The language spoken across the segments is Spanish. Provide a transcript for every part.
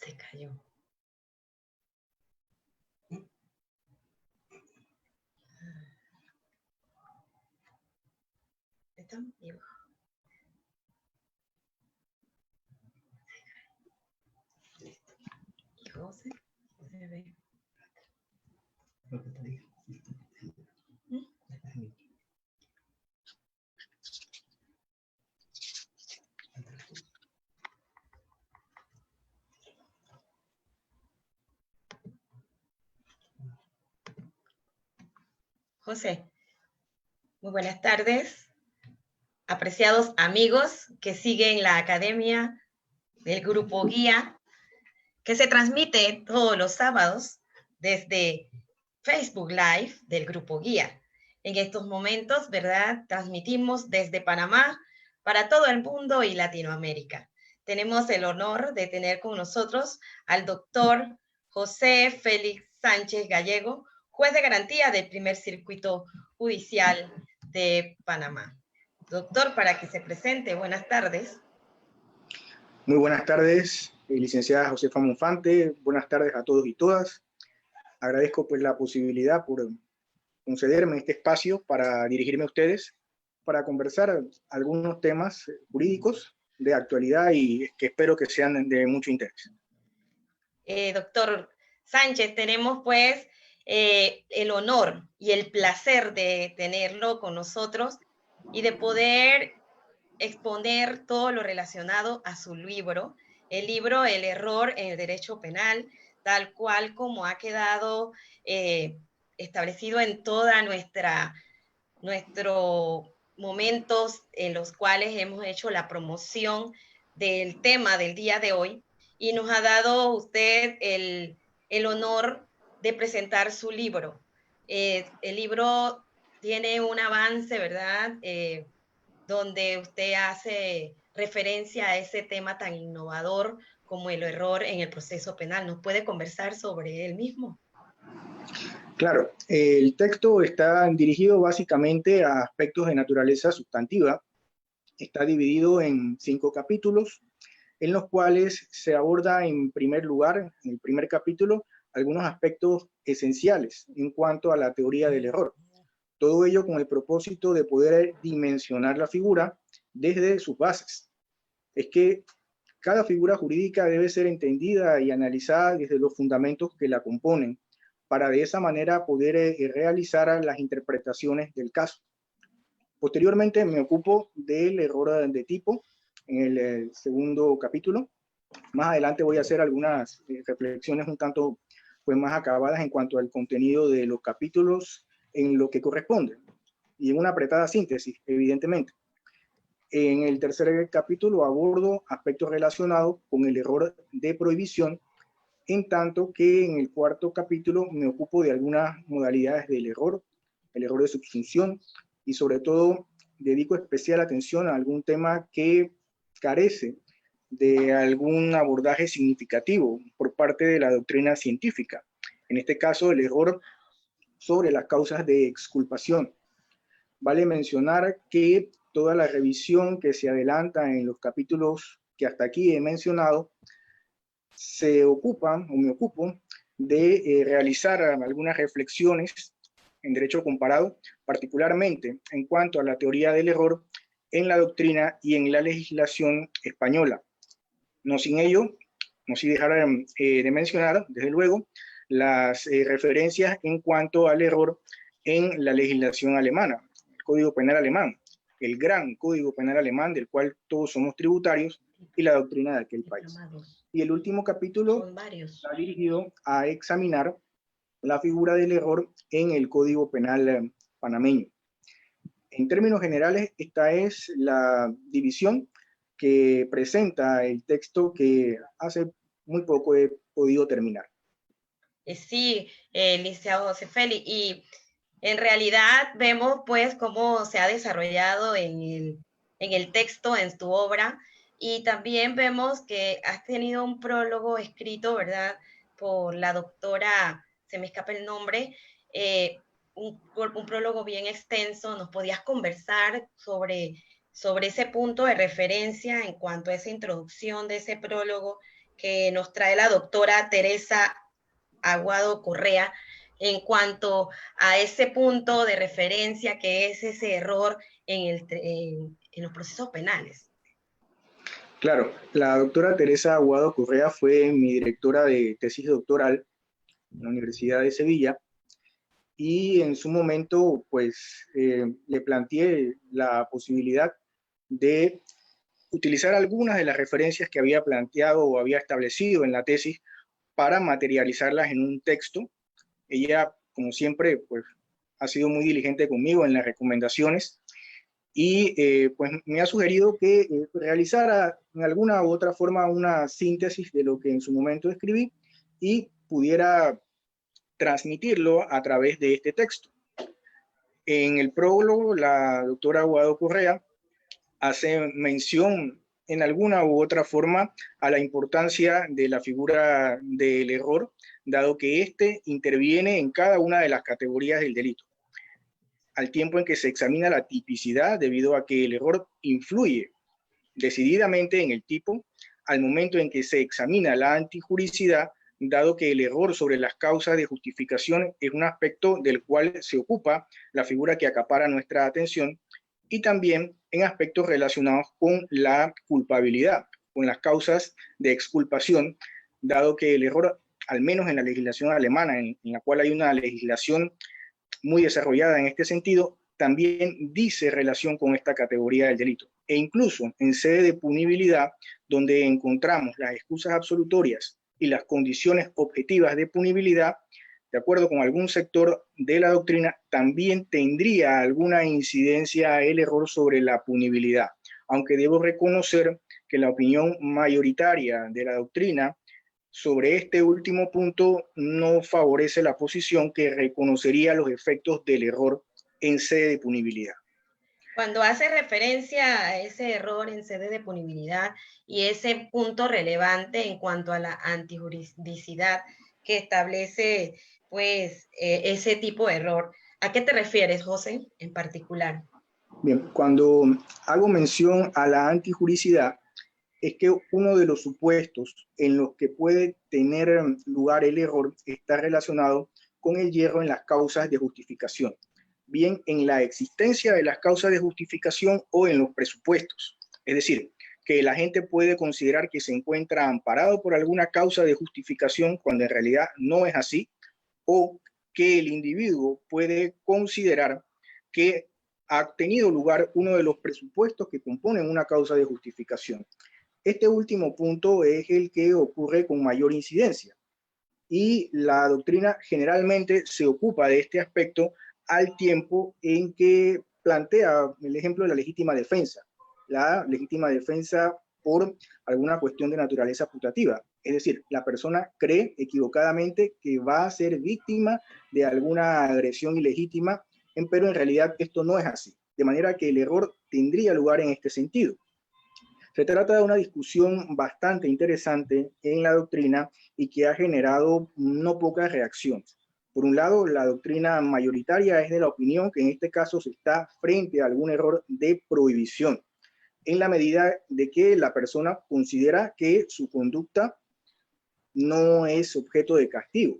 Se cayó. ¿Están vivos? ¿Y José? Se ve. José, muy buenas tardes, apreciados amigos que siguen la academia del Grupo Guía, que se transmite todos los sábados desde Facebook Live del Grupo Guía. En estos momentos, ¿verdad? Transmitimos desde Panamá para todo el mundo y Latinoamérica. Tenemos el honor de tener con nosotros al doctor José Félix Sánchez Gallego, juez de garantía del primer circuito judicial de Panamá. Doctor, para que se presente, buenas tardes. Muy buenas tardes, licenciada Josefa Monfante. Buenas tardes a todos y todas. Agradezco pues la posibilidad por concederme este espacio para dirigirme a ustedes, para conversar algunos temas jurídicos de actualidad y que espero que sean de mucho interés. Doctor Sánchez, tenemos pues el honor y el placer de tenerlo con nosotros y de poder exponer todo lo relacionado a su libro, el libro El error en el derecho penal, tal cual como ha quedado establecido en toda nuestros momentos en los cuales hemos hecho la promoción del tema del día de hoy, y nos ha dado usted el honor de presentar su libro. El libro tiene un avance, ¿verdad?, donde usted hace referencia a ese tema tan innovador como el error en el proceso penal. ¿Nos puede conversar sobre él mismo? Claro, el texto está dirigido básicamente a aspectos de naturaleza sustantiva. Está dividido en 5 capítulos, en los cuales se aborda en primer lugar, en el primer capítulo, algunos aspectos esenciales en cuanto a la teoría del error. Todo ello con el propósito de poder dimensionar la figura desde sus bases. Es que cada figura jurídica debe ser entendida y analizada desde los fundamentos que la componen, para de esa manera poder realizar las interpretaciones del caso. Posteriormente me ocupo del error de tipo en el segundo capítulo. Más adelante voy a hacer algunas reflexiones un tanto pues, más acabadas en cuanto al contenido de los capítulos en lo que corresponde y en una apretada síntesis, evidentemente. En el tercer capítulo abordo aspectos relacionados con el error de prohibición, en tanto que en el cuarto capítulo me ocupo de algunas modalidades del error, el error de subsunción, y sobre todo dedico especial atención a algún tema que carece de algún abordaje significativo por parte de la doctrina científica. En este caso, el error sobre las causas de exculpación. Vale mencionar que toda la revisión que se adelanta en los capítulos que hasta aquí he mencionado se ocupan, o me ocupo, de realizar algunas reflexiones en derecho comparado, particularmente en cuanto a la teoría del error en la doctrina y en la legislación española. No sin ello, no sin dejar de mencionar, desde luego, las referencias en cuanto al error en la legislación alemana, el Código Penal alemán, el gran Código Penal alemán del cual todos somos tributarios, y la doctrina de aquel país. Y el último capítulo está dirigido a examinar la figura del error en el Código Penal panameño. En términos generales, esta es la división que presenta el texto que hace muy poco he podido terminar. Sí, licenciado José Félix, y en realidad vemos pues cómo se ha desarrollado en el texto, en tu obra, y también vemos que has tenido un prólogo escrito, ¿verdad?, por la doctora, se me escapa el nombre, un prólogo bien extenso. ¿Nos podías conversar sobre ese punto de referencia en cuanto a esa introducción de ese prólogo que nos trae la doctora Teresa Aguado Correa en cuanto a ese punto de referencia que es ese error en los procesos penales. Claro, la doctora Teresa Aguado Correa fue mi directora de tesis doctoral en la Universidad de Sevilla, y en su momento pues le planteé la posibilidad de utilizar algunas de las referencias que había planteado o había establecido en la tesis para materializarlas en un texto. Ella, como siempre, pues ha sido muy diligente conmigo en las recomendaciones, y pues me ha sugerido que realizara en alguna u otra forma una síntesis de lo que en su momento escribí y pudiera transmitirlo a través de este texto. En el prólogo, la doctora Aguado Correa hace mención en alguna u otra forma a la importancia de la figura del error, dado que éste interviene en cada una de las categorías del delito, al tiempo en que se examina la tipicidad, debido a que el error influye decididamente en el tipo, al momento en que se examina la antijuricidad, dado que el error sobre las causas de justificación es un aspecto del cual se ocupa la figura que acapara nuestra atención, y también en aspectos relacionados con la culpabilidad, con las causas de exculpación, dado que el error, al menos en la legislación alemana, en la cual hay una legislación muy desarrollada en este sentido, también dice relación con esta categoría del delito. E incluso en sede de punibilidad, donde encontramos las excusas absolutorias y las condiciones objetivas de punibilidad, de acuerdo con algún sector de la doctrina, también tendría alguna incidencia el error sobre la punibilidad, aunque debo reconocer que la opinión mayoritaria de la doctrina sobre este último punto no favorece la posición que reconocería los efectos del error en sede de punibilidad. Cuando hace referencia a ese error en sede de punibilidad y ese punto relevante en cuanto a la antijuridicidad que establece pues ese tipo de error, ¿a qué te refieres, José, en particular? Bien, cuando hago mención a la antijuridicidad, es que uno de los supuestos en los que puede tener lugar el error está relacionado con el hierro en las causas de justificación, bien en la existencia de las causas de justificación o en los presupuestos. Es decir, que la gente puede considerar que se encuentra amparado por alguna causa de justificación cuando en realidad no es así, o que el individuo puede considerar que ha tenido lugar uno de los presupuestos que componen una causa de justificación. Este último punto es el que ocurre con mayor incidencia, y la doctrina generalmente se ocupa de este aspecto al tiempo en que plantea el ejemplo de la legítima defensa. La legítima defensa por alguna cuestión de naturaleza putativa. Es decir, la persona cree equivocadamente que va a ser víctima de alguna agresión ilegítima, pero en realidad esto no es así. De manera que el error tendría lugar en este sentido. Se trata de una discusión bastante interesante en la doctrina y que ha generado no pocas reacciones. Por un lado, la doctrina mayoritaria es de la opinión que en este caso se está frente a algún error de prohibición, en la medida de que la persona considera que su conducta no es objeto de castigo,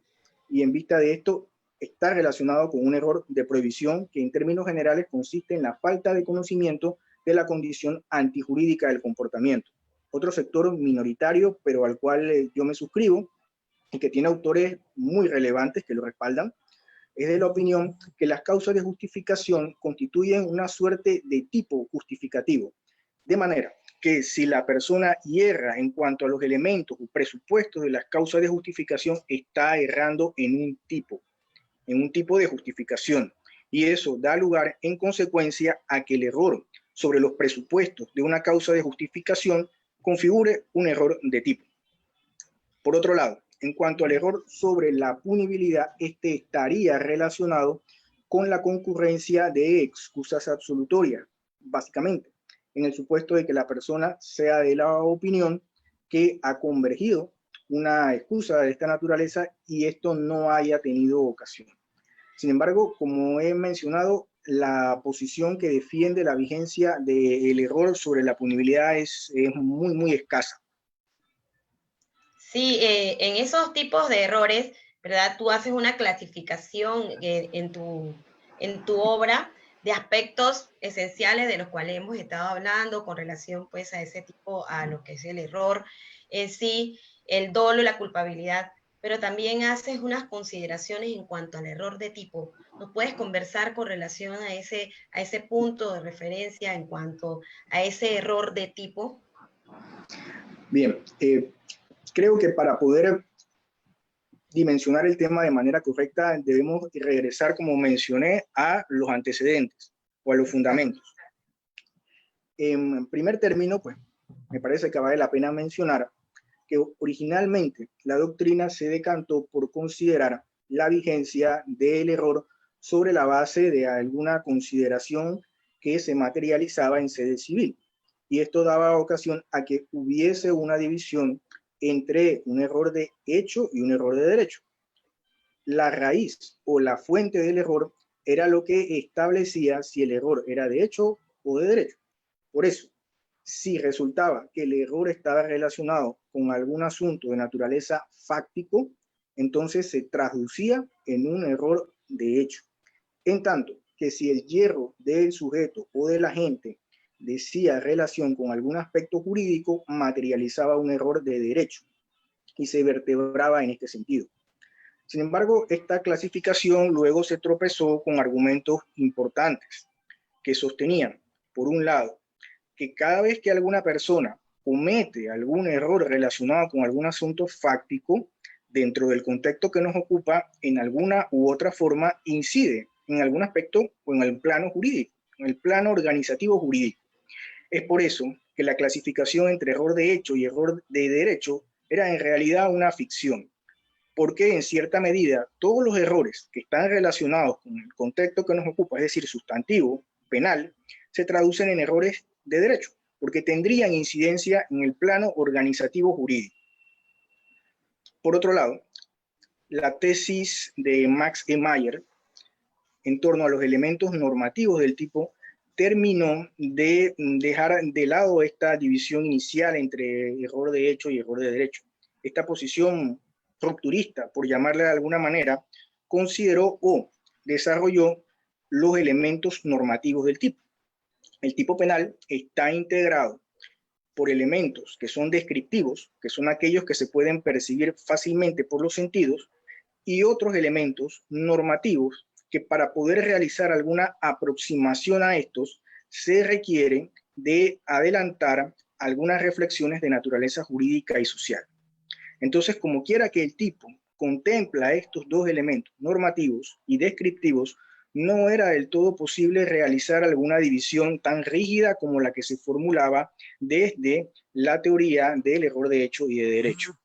y en vista de esto está relacionado con un error de prohibición que en términos generales consiste en la falta de conocimiento de la condición antijurídica del comportamiento. Otro sector minoritario, pero al cual yo me suscribo y que tiene autores muy relevantes que lo respaldan, es de la opinión que las causas de justificación constituyen una suerte de tipo justificativo, de manera que si la persona hierra en cuanto a los elementos o presupuestos de las causas de justificación, está errando en un tipo de justificación, y eso da lugar en consecuencia a que el error sobre los presupuestos de una causa de justificación configure un error de tipo. Por otro lado, en cuanto al error sobre la punibilidad, este estaría relacionado con la concurrencia de excusas absolutorias, básicamente, en el supuesto de que la persona sea de la opinión que ha convergido una excusa de esta naturaleza y esto no haya tenido ocasión. Sin embargo, como he mencionado, la posición que defiende la vigencia del error sobre la punibilidad es muy escasa. Sí, en esos tipos de errores, ¿verdad? Tú haces una clasificación en tu obra de aspectos esenciales de los cuales hemos estado hablando con relación pues a ese tipo, a lo que es el error en sí, el dolo y la culpabilidad, pero también haces unas consideraciones en cuanto al error de tipo. ¿Nos puedes conversar con relación a ese punto de referencia en cuanto a ese error de tipo? Bien, creo que para poder dimensionar el tema de manera correcta debemos regresar, como mencioné, a los antecedentes o a los fundamentos. En primer término, pues, me parece que vale la pena mencionar que originalmente la doctrina se decantó por considerar la vigencia del error sobre la base de alguna consideración que se materializaba en sede civil. Y esto daba ocasión a que hubiese una división entre un error de hecho y un error de derecho. La raíz o la fuente del error era lo que establecía si el error era de hecho o de derecho. Por eso, si resultaba que el error estaba relacionado con algún asunto de naturaleza fáctico, entonces se traducía en un error de hecho. En tanto que si el yerro del sujeto o del agente decía relación con algún aspecto jurídico, materializaba un error de derecho y se vertebraba en este sentido. Sin embargo, esta clasificación luego se tropezó con argumentos importantes que sostenían, por un lado, que cada vez que alguna persona comete algún error relacionado con algún asunto fáctico, dentro del contexto que nos ocupa, en alguna u otra forma incide en algún aspecto o en el plano jurídico, en el plano organizativo jurídico. Es por eso que la clasificación entre error de hecho y error de derecho era en realidad una ficción, porque en cierta medida todos los errores que están relacionados con el contexto que nos ocupa, es decir, sustantivo, penal, se traducen en errores de derecho, porque tendrían incidencia en el plano organizativo jurídico. Por otro lado, la tesis de Max E. Mayer en torno a los elementos normativos del tipo terminó de dejar de lado esta división inicial entre error de hecho y error de derecho. Esta posición rupturista, por llamarla de alguna manera, consideró o desarrolló los elementos normativos del tipo. El tipo penal está integrado por elementos que son descriptivos, que son aquellos que se pueden percibir fácilmente por los sentidos, y otros elementos normativos que para poder realizar alguna aproximación a estos se requiere de adelantar algunas reflexiones de naturaleza jurídica y social. Entonces, como quiera que el tipo contempla estos dos elementos normativos y descriptivos, no era del todo posible realizar alguna división tan rígida como la que se formulaba desde la teoría del error de hecho y de derecho.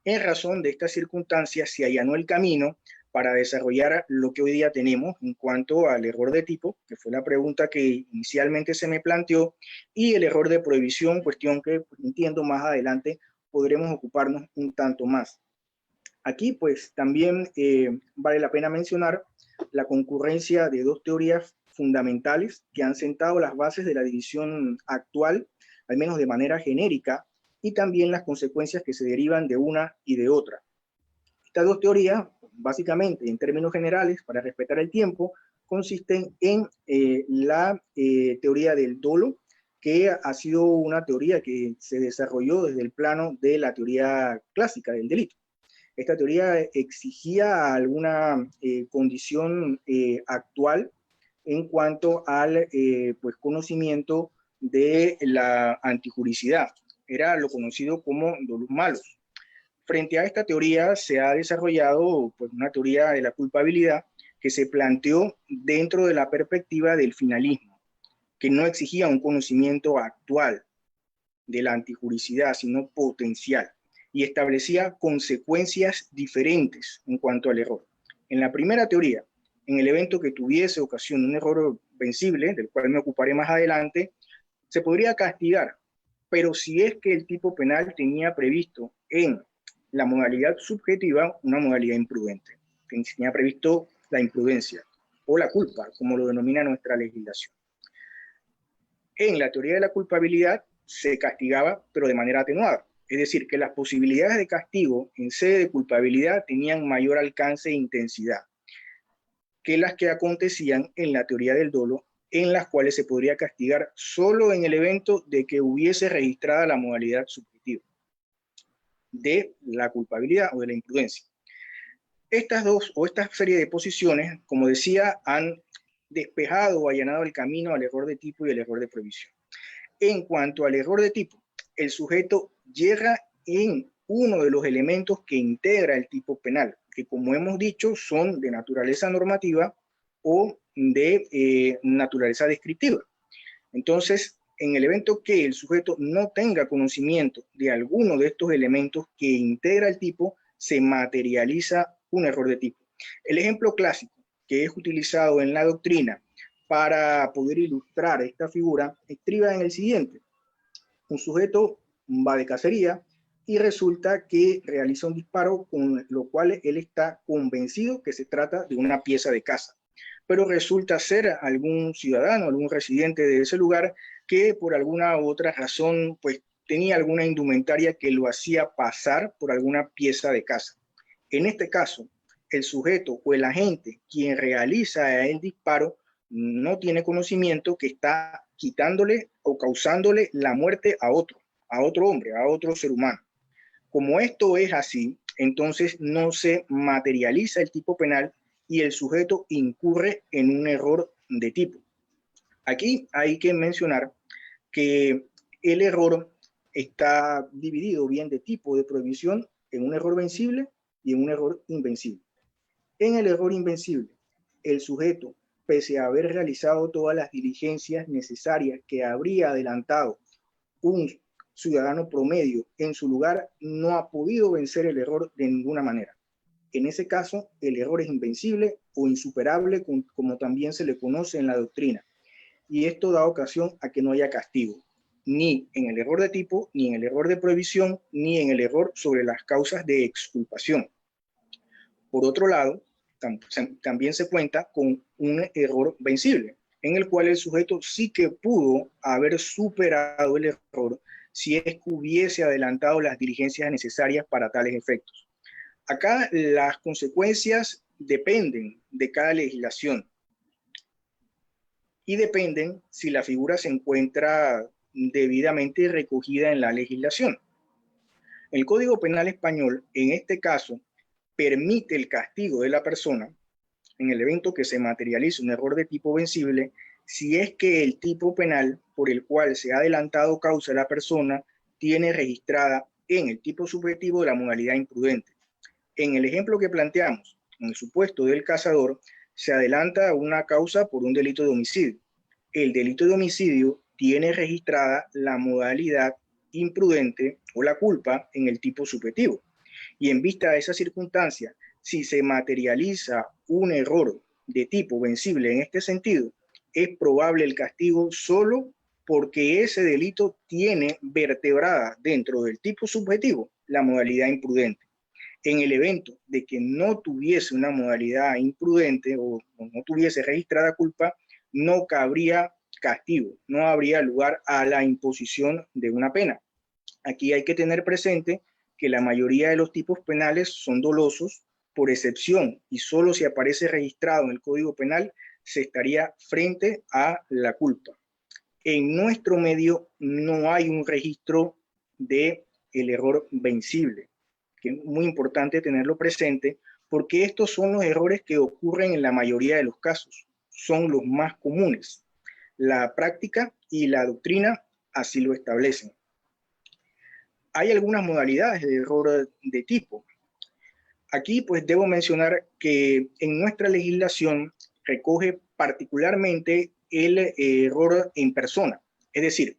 En razón de estas circunstancias se allanó el camino para desarrollar lo que hoy día tenemos en cuanto al error de tipo, que fue la pregunta que inicialmente se me planteó, y el error de prohibición, cuestión que pues, entiendo más adelante podremos ocuparnos un tanto más. Aquí pues también vale la pena mencionar la concurrencia de dos teorías fundamentales que han sentado las bases de la división actual, al menos de manera genérica, y también las consecuencias que se derivan de una y de otra. Estas dos teorías, básicamente, en términos generales, para respetar el tiempo, consisten en la teoría del dolo, que ha sido una teoría que se desarrolló desde el plano de la teoría clásica del delito. Esta teoría exigía alguna condición actual en cuanto al pues, conocimiento de la antijuricidad. Era lo conocido como dolus malus. Frente a esta teoría se ha desarrollado pues, una teoría de la culpabilidad que se planteó dentro de la perspectiva del finalismo, que no exigía un conocimiento actual de la antijuricidad, sino potencial, y establecía consecuencias diferentes en cuanto al error. En la primera teoría, en el evento que tuviese ocasión de un error vencible, del cual me ocuparé más adelante, se podría castigar, pero si es que el tipo penal tenía previsto en la modalidad subjetiva una modalidad imprudente, tenía previsto la imprudencia o la culpa, como lo denomina nuestra legislación. En la teoría de la culpabilidad se castigaba, pero de manera atenuada. Es decir, que las posibilidades de castigo en sede de culpabilidad tenían mayor alcance e intensidad que las que acontecían en la teoría del dolo, en las cuales se podría castigar solo en el evento de que hubiese registrada la modalidad subjetiva de la culpabilidad o de la imprudencia. Estas dos o esta serie de posiciones, como decía, han despejado o allanado el camino al error de tipo y al error de prohibición. En cuanto al error de tipo, el sujeto yerra en uno de los elementos que integra el tipo penal, que como hemos dicho son de naturaleza normativa o de naturaleza descriptiva. Entonces, en el evento que el sujeto no tenga conocimiento de alguno de estos elementos que integra el tipo, se materializa un error de tipo. El ejemplo clásico que es utilizado en la doctrina para poder ilustrar esta figura estriba en el siguiente. Un sujeto va de cacería y resulta que realiza un disparo con lo cual él está convencido que se trata de una pieza de caza. Pero resulta ser algún ciudadano, algún residente de ese lugar que por alguna u otra razón pues tenía alguna indumentaria que lo hacía pasar por alguna pieza de caza. En este caso, el sujeto o el agente quien realiza el disparo no tiene conocimiento que está quitándole o causándole la muerte a otro hombre, a otro ser humano. Como esto es así, entonces no se materializa el tipo penal y el sujeto incurre en un error de tipo. Aquí hay que mencionar que el error está dividido bien de tipo de prohibición en un error vencible y en un error invencible. En el error invencible, el sujeto, pese a haber realizado todas las diligencias necesarias que habría adelantado un ciudadano promedio en su lugar, no ha podido vencer el error de ninguna manera. En ese caso, el error es invencible o insuperable, como también se le conoce en la doctrina. Y esto da ocasión a que no haya castigo, ni en el error de tipo, ni en el error de prohibición, ni en el error sobre las causas de exculpación. Por otro lado, también se cuenta con un error vencible, en el cual el sujeto sí que pudo haber superado el error si es que hubiese adelantado las diligencias necesarias para tales efectos. Acá las consecuencias dependen de cada legislación y dependen si la figura se encuentra debidamente recogida en la legislación. El Código Penal español, en este caso, permite el castigo de la persona en el evento que se materialice un error de tipo vencible si es que el tipo penal por el cual se ha adelantado causa a la persona tiene registrada en el tipo subjetivo de la modalidad imprudente. En el ejemplo que planteamos, en el supuesto del cazador, se adelanta una causa por un delito de homicidio. El delito de homicidio tiene registrada la modalidad imprudente o la culpa en el tipo subjetivo. Y en vista de esa circunstancia, si se materializa un error de tipo vencible en este sentido, es probable el castigo solo porque ese delito tiene vertebrada dentro del tipo subjetivo la modalidad imprudente. En el evento de que no tuviese una modalidad imprudente o no tuviese registrada culpa, no cabría castigo, no habría lugar a la imposición de una pena. Aquí hay que tener presente que la mayoría de los tipos penales son dolosos por excepción y solo si aparece registrado en el Código Penal se estaría frente a la culpa. En nuestro medio no hay un registro del error vencible, que es muy importante tenerlo presente porque estos son los errores que ocurren en la mayoría de los casos, son los más comunes. La práctica y la doctrina así lo establecen. Hay algunas modalidades de error de tipo. Aquí pues debo mencionar que en nuestra legislación recoge particularmente el error en persona, es decir,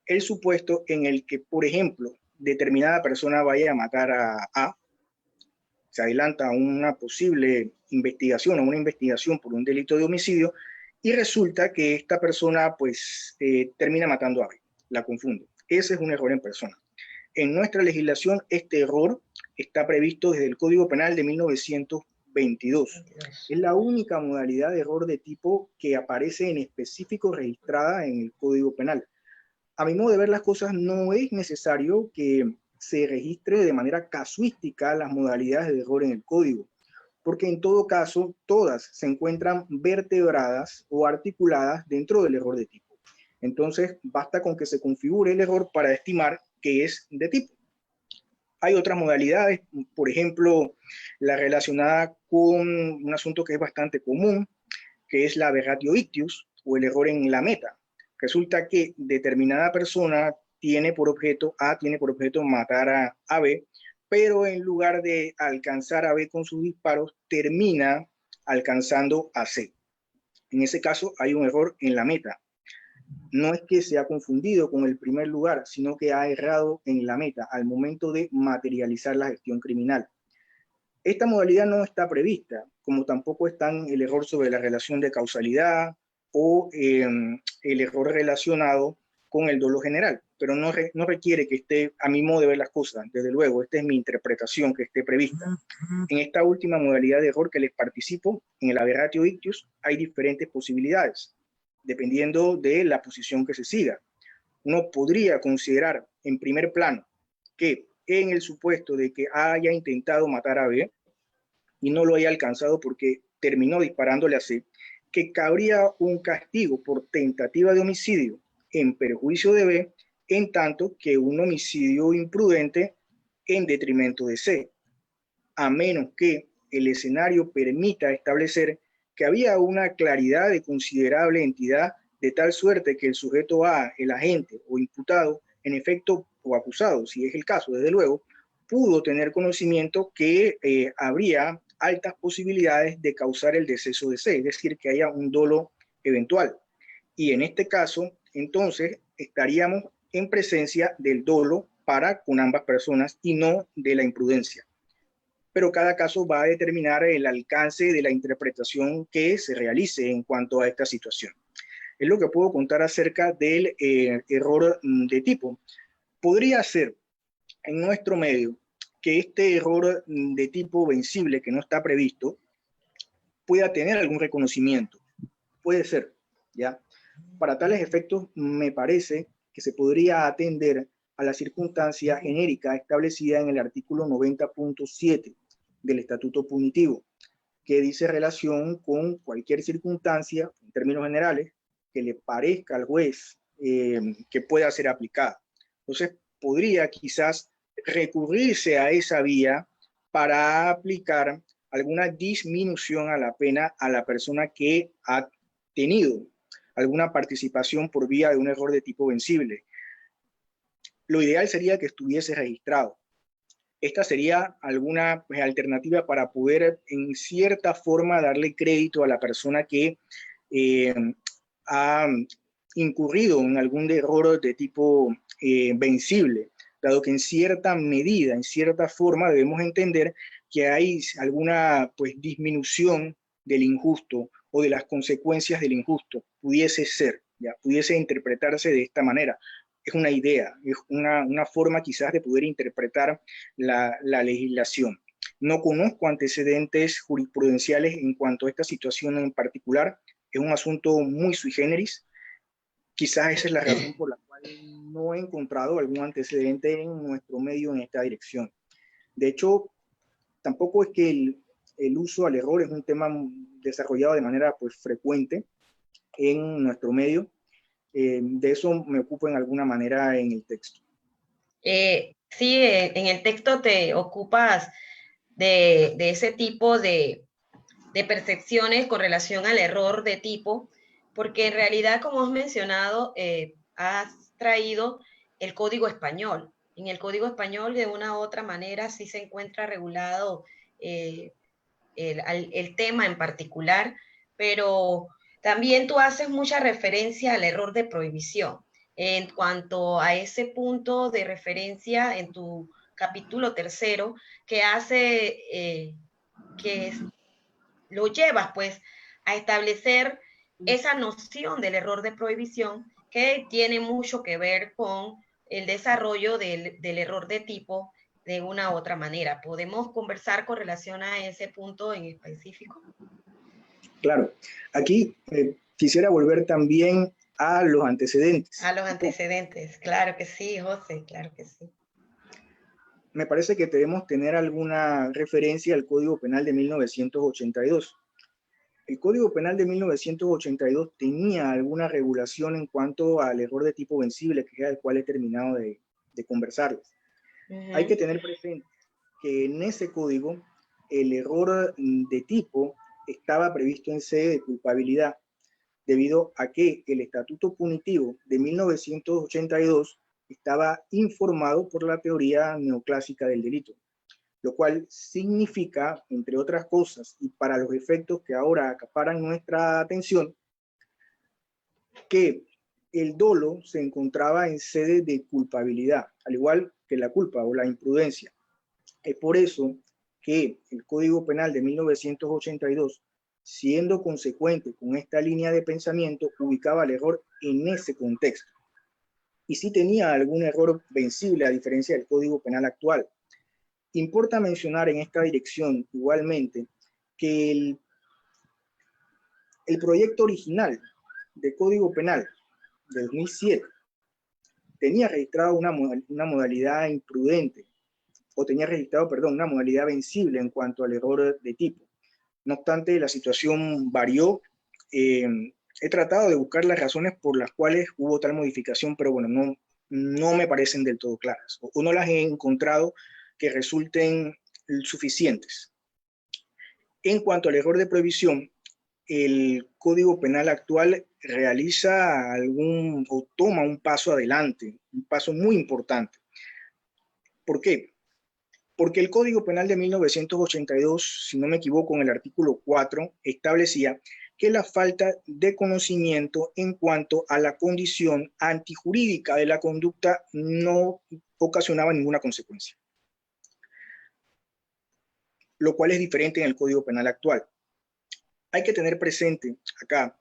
el supuesto en el que, por ejemplo, determinada persona vaya a matar a se adelanta a una posible investigación o una investigación por un delito de homicidio y resulta que esta persona pues termina matando a B, la confunde. Ese es un error en persona. En nuestra legislación este error está previsto desde el Código Penal de 1922. Es la única modalidad de error de tipo que aparece en específico registrada en el Código Penal. A mi modo de ver las cosas, no es necesario que se registre de manera casuística las modalidades de error en el código, porque en todo caso todas se encuentran vertebradas o articuladas dentro del error de tipo. Entonces basta con que se configure el error para estimar que es de tipo. Hay otras modalidades, por ejemplo, la relacionada con un asunto que es bastante común, que es la aberratio ictius, o el error en la meta. Resulta que determinada persona tiene por objeto matar a B, pero en lugar de alcanzar a B con sus disparos, termina alcanzando a C. En ese caso hay un error en la meta. No es que se ha confundido con el primer lugar, sino que ha errado en la meta al momento de materializar la gestión criminal. Esta modalidad no está prevista, como tampoco están el error sobre la relación de causalidad o el error relacionado con el dolo general, pero no requiere que esté, a mi modo de ver las cosas, desde luego, esta es mi interpretación, que esté prevista. En esta última modalidad de error que les participo, en el aberratio ictius, hay diferentes posibilidades, dependiendo de la posición que se siga. Uno podría considerar en primer plano que en el supuesto de que haya intentado matar a B y no lo haya alcanzado porque terminó disparándole a C, que cabría un castigo por tentativa de homicidio en perjuicio de B, en tanto que un homicidio imprudente en detrimento de C, a menos que el escenario permita establecer que había una claridad de considerable entidad de tal suerte que el sujeto A, el agente o imputado, en efecto, o acusado, si es el caso, desde luego, pudo tener conocimiento que habría altas posibilidades de causar el deceso de C, es decir, que haya un dolo eventual. Y en este caso, entonces, estaríamos en presencia del dolo para con ambas personas y no de la imprudencia. Pero cada caso va a determinar el alcance de la interpretación que se realice en cuanto a esta situación. Es lo que puedo contar acerca del error de tipo. Podría ser en nuestro medio que este error de tipo vencible que no está previsto pueda tener algún reconocimiento. Puede ser, ¿ya? Para tales efectos, me parece que se podría atender a la circunstancia genérica establecida en el artículo 90.7 del Estatuto Punitivo, que dice relación con cualquier circunstancia, en términos generales, que le parezca al juez que pueda ser aplicada. Entonces, podría quizás recurrirse a esa vía para aplicar alguna disminución a la pena a la persona que ha tenido alguna participación por vía de un error de tipo vencible. Lo ideal sería que estuviese registrado. Esta sería alguna alternativa para poder en cierta forma darle crédito a la persona que ha incurrido en algún error de tipo vencible, dado que en cierta medida, en cierta forma debemos entender que hay alguna disminución del injusto o de las consecuencias del injusto, pudiese ser, ¿ya? Pudiese interpretarse de esta manera. Es una idea, es una forma quizás de poder interpretar la legislación. No conozco antecedentes jurisprudenciales en cuanto a esta situación en particular. Es un asunto muy sui generis. Quizás esa es la razón por la cual no he encontrado algún antecedente en nuestro medio en esta dirección. De hecho, tampoco es que el uso al error es un tema desarrollado de manera frecuente en nuestro medio. De eso me ocupo en alguna manera en el texto. Sí, en el texto te ocupas de ese tipo de percepciones con relación al error de tipo, porque en realidad, como has mencionado, has traído el Código Español. En el Código Español, de una u otra manera, sí se encuentra regulado el tema en particular, pero también tú haces mucha referencia al error de prohibición. En cuanto a ese punto de referencia en tu capítulo 3, que hace que lo llevas pues a establecer esa noción del error de prohibición que tiene mucho que ver con el desarrollo del error de tipo de una u otra manera. ¿Podemos conversar con relación a ese punto en específico? Claro, aquí quisiera volver también a los antecedentes. A los antecedentes, claro que sí, José, claro que sí. me parece que debemos tener alguna referencia al Código Penal de 1982. El Código Penal de 1982 tenía alguna regulación en cuanto al error de tipo vencible, que es el cual he terminado de conversarles. Hay que tener presente que en ese código el error de tipo estaba previsto en sede de culpabilidad, debido a que el Estatuto Punitivo de 1982 estaba informado por la teoría neoclásica del delito, lo cual significa, entre otras cosas, y para los efectos que ahora acaparan nuestra atención, que el dolo se encontraba en sede de culpabilidad, al igual que la culpa o la imprudencia. Es por eso que el Código Penal de 1982, siendo consecuente con esta línea de pensamiento, ubicaba el error en ese contexto. Y sí tenía algún error vencible, a diferencia del Código Penal actual. Importa mencionar en esta dirección, igualmente, que el proyecto original de Código Penal de 2007 tenía registrado una modalidad imprudente, o tenía registrado, perdón, una modalidad vencible en cuanto al error de tipo. No obstante, la situación varió. He tratado de buscar las razones por las cuales hubo tal modificación, pero bueno, no me parecen del todo claras, o no las he encontrado que resulten suficientes. En cuanto al error de prohibición, el Código Penal actual realiza o toma un paso adelante, un paso muy importante. ¿Por qué? Porque el Código Penal de 1982, si no me equivoco, en el artículo 4, establecía que la falta de conocimiento en cuanto a la condición antijurídica de la conducta no ocasionaba ninguna consecuencia, lo cual es diferente en el Código Penal actual. Hay que tener presente acá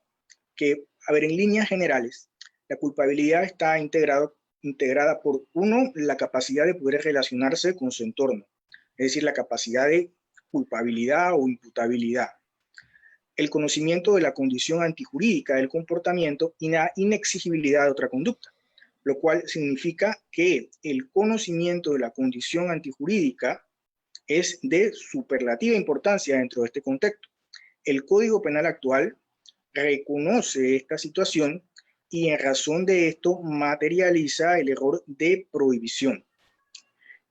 que, a ver, en líneas generales, la culpabilidad está integrada por, uno, la capacidad de poder relacionarse con su entorno, es decir, la capacidad de culpabilidad o imputabilidad, el conocimiento de la condición antijurídica del comportamiento y la inexigibilidad de otra conducta, lo cual significa que el conocimiento de la condición antijurídica es de superlativa importancia dentro de este contexto. El Código Penal actual reconoce esta situación y en razón de esto materializa el error de prohibición.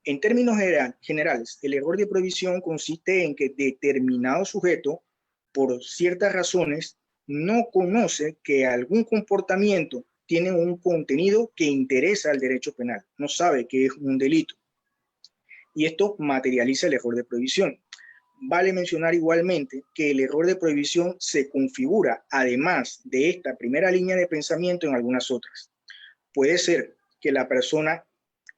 En términos generales, el error de prohibición consiste en que determinado sujeto, por ciertas razones, no conoce que algún comportamiento tiene un contenido que interesa al derecho penal, no sabe que es un delito. Y esto materializa el error de prohibición. Vale mencionar igualmente que el error de prohibición se configura, además de esta primera línea de pensamiento, en algunas otras. Puede ser que la persona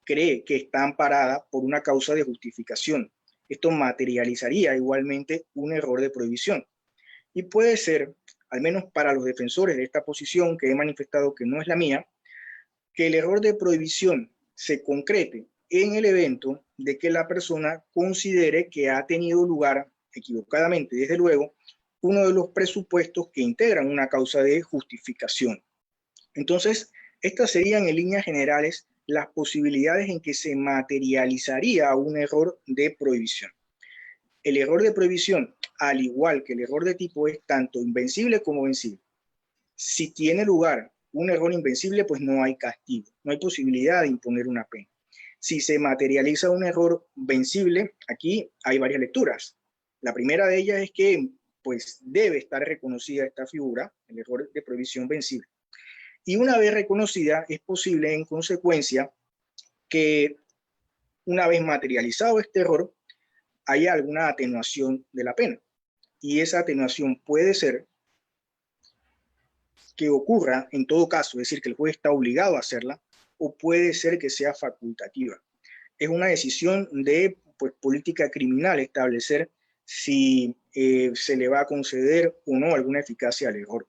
cree que está amparada por una causa de justificación. Esto materializaría igualmente un error de prohibición. Y puede ser, al menos para los defensores de esta posición que he manifestado que no es la mía, que el error de prohibición se concrete en el evento de que la persona considere que ha tenido lugar, equivocadamente desde luego, uno de los presupuestos que integran una causa de justificación. Entonces, estas serían en líneas generales las posibilidades en que se materializaría un error de prohibición. El error de prohibición, al igual que el error de tipo, es tanto invencible como vencible. Si tiene lugar un error invencible, pues no hay castigo, no hay posibilidad de imponer una pena. Si se materializa un error vencible, aquí hay varias lecturas. La primera de ellas es que pues debe estar reconocida esta figura, el error de prohibición vencible. Y una vez reconocida, es posible en consecuencia que una vez materializado este error, haya alguna atenuación de la pena. Y esa atenuación puede ser que ocurra en todo caso, es decir, que el juez está obligado a hacerla, o puede ser que sea facultativa. Es una decisión de pues, política criminal establecer si se le va a conceder o no alguna eficacia al error.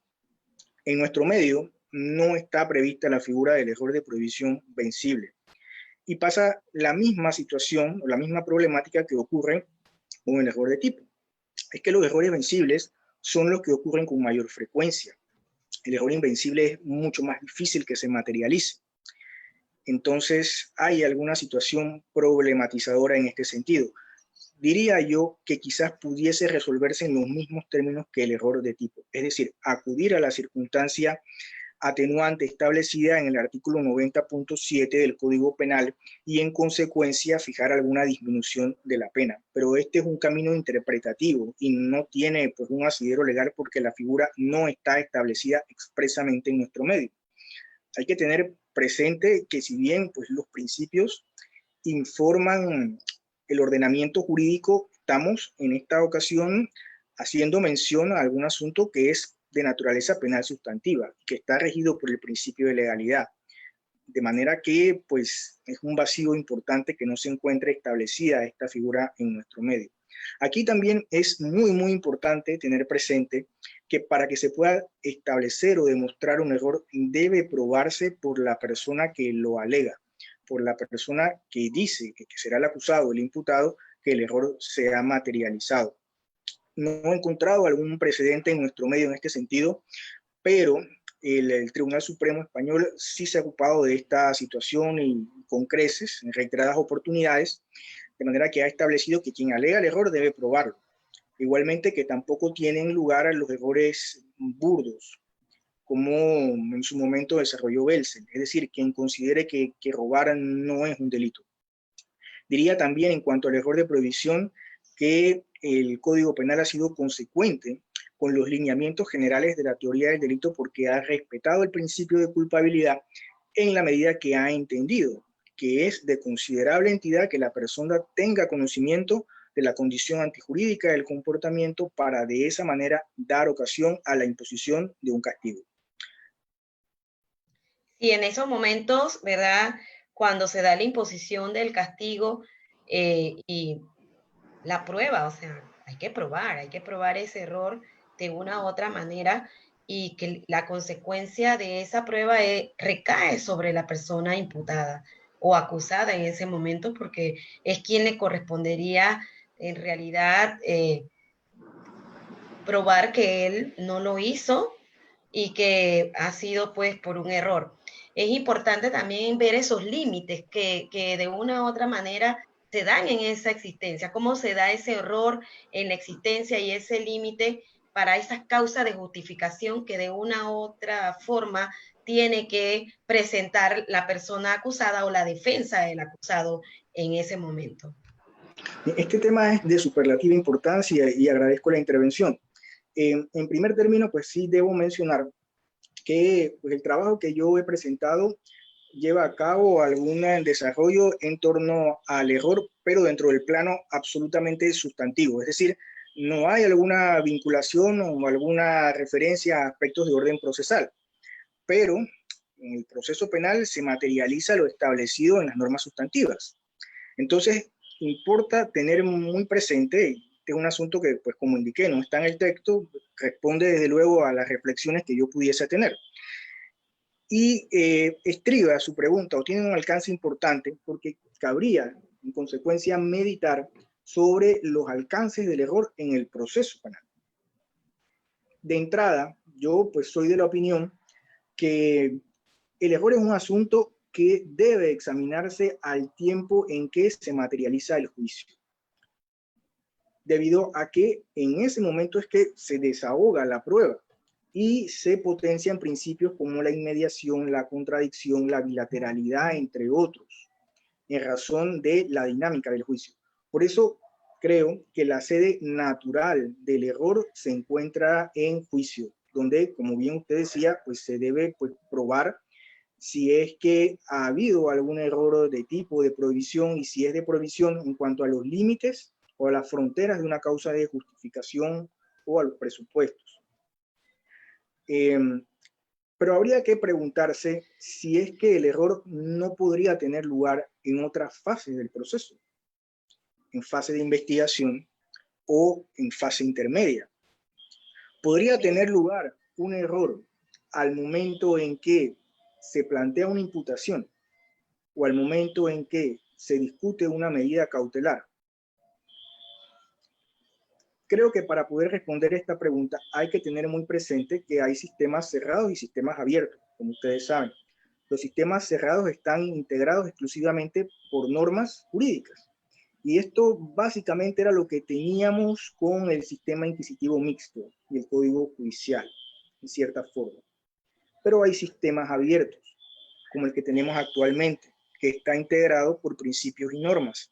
En nuestro medio no está prevista la figura del error de prohibición vencible. Y pasa la misma situación o la misma problemática que ocurre con el error de tipo. Es que los errores vencibles son los que ocurren con mayor frecuencia. El error invencible es mucho más difícil que se materialice. Entonces, hay alguna situación problematizadora en este sentido. Diría yo que quizás pudiese resolverse en los mismos términos que el error de tipo, es decir, acudir a la circunstancia atenuante establecida en el artículo 90.7 del Código Penal y en consecuencia fijar alguna disminución de la pena. Pero este es un camino interpretativo y no tiene pues, un asidero legal porque la figura no está establecida expresamente en nuestro medio. Hay que tener presente que si bien pues, los principios informan el ordenamiento jurídico, estamos en esta ocasión haciendo mención a algún asunto que es de naturaleza penal sustantiva, que está regido por el principio de legalidad. De manera que, pues, es un vacío importante que no se encuentre establecida esta figura en nuestro medio. Aquí también es muy importante tener presente que para que se pueda establecer o demostrar un error debe probarse por la persona que lo alega, por la persona que dice que será el acusado o el imputado que el error se ha materializado. No he encontrado algún precedente en nuestro medio en este sentido, pero el Tribunal Supremo Español sí se ha ocupado de esta situación y con creces, en reiteradas oportunidades, de manera que ha establecido que quien alega el error debe probarlo. Igualmente que tampoco tienen lugar los errores burdos, como en su momento desarrolló Belsen, es decir, quien considere que robar no es un delito. Diría también en cuanto al error de prohibición que el Código Penal ha sido consecuente con los lineamientos generales de la teoría del delito porque ha respetado el principio de culpabilidad en la medida que ha entendido que es de considerable entidad que la persona tenga conocimiento de la condición antijurídica del comportamiento para de esa manera dar ocasión a la imposición de un castigo. Y en esos momentos, ¿verdad? Cuando se da la imposición del castigo y la prueba, o sea, hay que probar ese error de una u otra manera y que la consecuencia de esa prueba recae sobre la persona imputada o acusada en ese momento porque es quien le correspondería en realidad probar que él no lo hizo y que ha sido pues por un error. Es importante también ver esos límites que de una u otra manera se dan en esa existencia, cómo se da ese error en la existencia y ese límite para esas causas de justificación que de una u otra forma tiene que presentar la persona acusada o la defensa del acusado en ese momento. Este tema es de superlativa importancia y agradezco la intervención. En primer término, pues sí debo mencionar que pues, el trabajo que yo he presentado lleva a cabo algún desarrollo en torno al error, pero dentro del plano absolutamente sustantivo. Es decir, no hay alguna vinculación o alguna referencia a aspectos de orden procesal, pero en el proceso penal se materializa lo establecido en las normas sustantivas. Entonces, importa tener muy presente, este es un asunto que, pues como indiqué, no está en el texto, responde desde luego a las reflexiones que yo pudiese tener. Y estriba su pregunta o tiene un alcance importante porque cabría, en consecuencia, meditar sobre los alcances del error en el proceso penal. De entrada, yo pues soy de la opinión que el error es un asunto que debe examinarse al tiempo en que se materializa el juicio, debido a que en ese momento es que se desahoga la prueba y se potencian principios como la inmediación, la contradicción, la bilateralidad, entre otros, en razón de la dinámica del juicio. Por eso creo que la sede natural del error se encuentra en juicio, donde, como bien usted decía, pues se debe pues, probar si es que ha habido algún error de tipo de prohibición y si es de prohibición en cuanto a los límites o a las fronteras de una causa de justificación o a los presupuestos. Pero habría que preguntarse si es que el error no podría tener lugar en otras fases del proceso, en fase de investigación o en fase intermedia. Podría tener lugar un error al momento en que se plantea una imputación o al momento en que se discute una medida cautelar. Creo que para poder responder esta pregunta hay que tener muy presente que hay sistemas cerrados y sistemas abiertos, como ustedes saben. Los sistemas cerrados están integrados exclusivamente por normas jurídicas. Y esto básicamente era lo que teníamos con el sistema inquisitivo mixto y el código judicial, en cierta forma. Pero hay sistemas abiertos, como el que tenemos actualmente, que está integrado por principios y normas,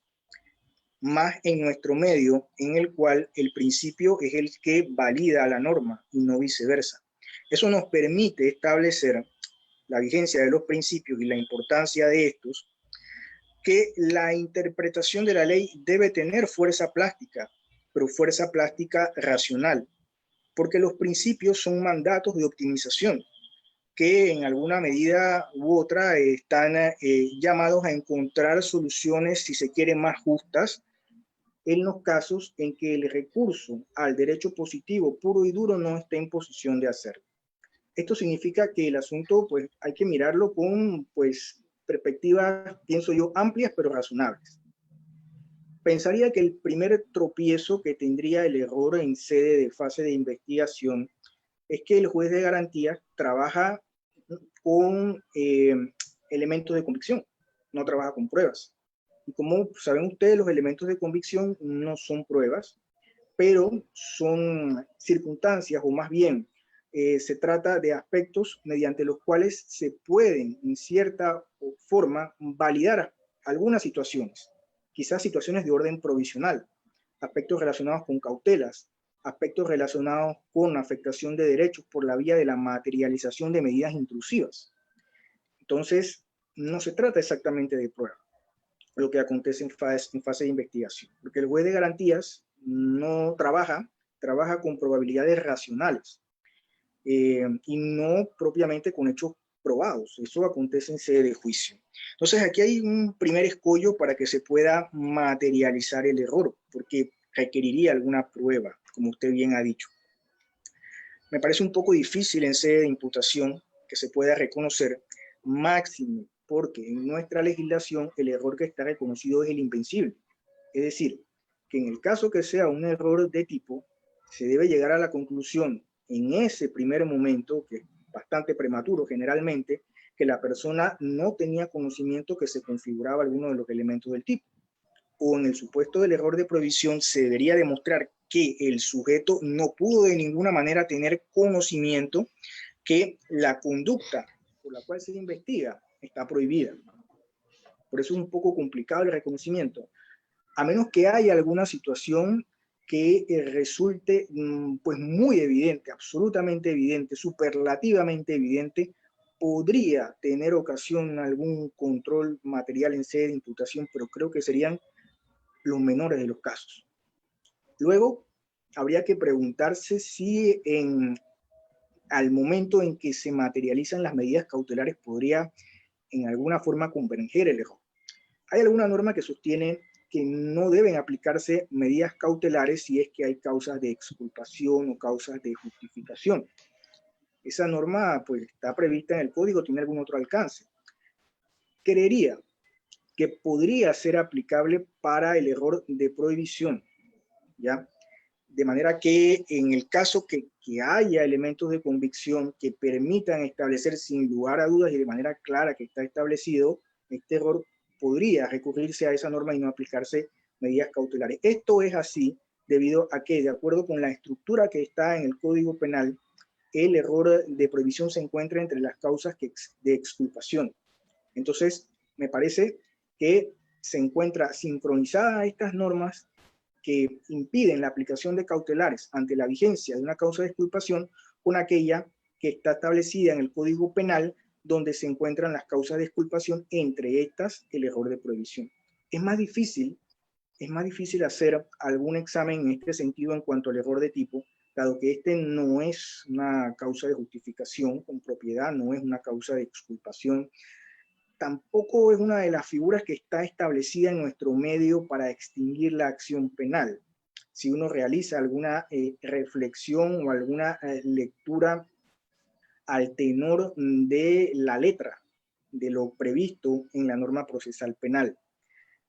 más en nuestro medio, en el cual el principio es el que valida la norma y no viceversa. Eso nos permite establecer la vigencia de los principios y la importancia de estos, que la interpretación de la ley debe tener fuerza plástica, pero fuerza plástica racional, porque los principios son mandatos de optimización que en alguna medida u otra están llamados a encontrar soluciones, si se quiere, más justas en los casos en que el recurso al derecho positivo puro y duro no está en posición de hacerlo. Esto significa que el asunto, pues, hay que mirarlo con, pues, perspectivas, pienso yo, amplias pero razonables. Pensaría que el primer tropiezo que tendría el error en sede de fase de investigación es que el juez de garantía trabaja con elementos de convicción, no trabaja con pruebas. Y como saben ustedes, los elementos de convicción no son pruebas, pero son circunstancias, o más bien se trata de aspectos mediante los cuales se pueden, en cierta forma, validar algunas situaciones, quizás situaciones de orden provisional, aspectos relacionados con cautelas, aspectos relacionados con afectación de derechos por la vía de la materialización de medidas intrusivas. Entonces, no se trata exactamente de prueba, lo que acontece en fase de investigación, porque el juez de garantías no trabaja con probabilidades racionales y no propiamente con hechos probados. Eso acontece en sede de juicio. Entonces, aquí hay un primer escollo para que se pueda materializar el error, porque requeriría alguna prueba, como usted bien ha dicho. Me parece un poco difícil en sede de imputación que se pueda reconocer, máximo porque en nuestra legislación el error que está reconocido es el invencible. Es decir, que en el caso que sea un error de tipo, se debe llegar a la conclusión en ese primer momento, que es bastante prematuro generalmente, que la persona no tenía conocimiento que se configuraba alguno de los elementos del tipo. O en el supuesto del error de provisión se debería demostrar que el sujeto no pudo de ninguna manera tener conocimiento que la conducta por la cual se investiga está prohibida. Por eso es un poco complicado el reconocimiento, a menos que haya alguna situación que resulte pues muy evidente, absolutamente evidente, superlativamente evidente, podría tener ocasión algún control material en sede de imputación, pero creo que serían los menores de los casos. Luego, habría que preguntarse si al momento en que se materializan las medidas cautelares podría en alguna forma converger el error. Hay alguna norma que sostiene que no deben aplicarse medidas cautelares si es que hay causas de exculpación o causas de justificación. Esa norma pues está prevista en el código, tiene algún otro alcance. Creería que podría ser aplicable para el error de prohibición, ¿ya? De manera que en el caso que haya elementos de convicción que permitan establecer sin lugar a dudas y de manera clara que está establecido, este error podría recurrirse a esa norma y no aplicarse medidas cautelares. Esto es así debido a que, de acuerdo con la estructura que está en el Código Penal, el error de prohibición se encuentra entre las causas de exculpación. Entonces, me parece que se encuentra sincronizada estas normas que impiden la aplicación de cautelares ante la vigencia de una causa de exculpación con aquella que está establecida en el Código Penal, donde se encuentran las causas de exculpación, entre estas el error de prohibición. Es más difícil hacer algún examen en este sentido en cuanto al error de tipo, dado que este no es una causa de justificación con propiedad, no es una causa de exculpación, tampoco es una de las figuras que está establecida en nuestro medio para extinguir la acción penal. Si uno realiza alguna reflexión o alguna lectura al tenor de la letra de lo previsto en la norma procesal penal.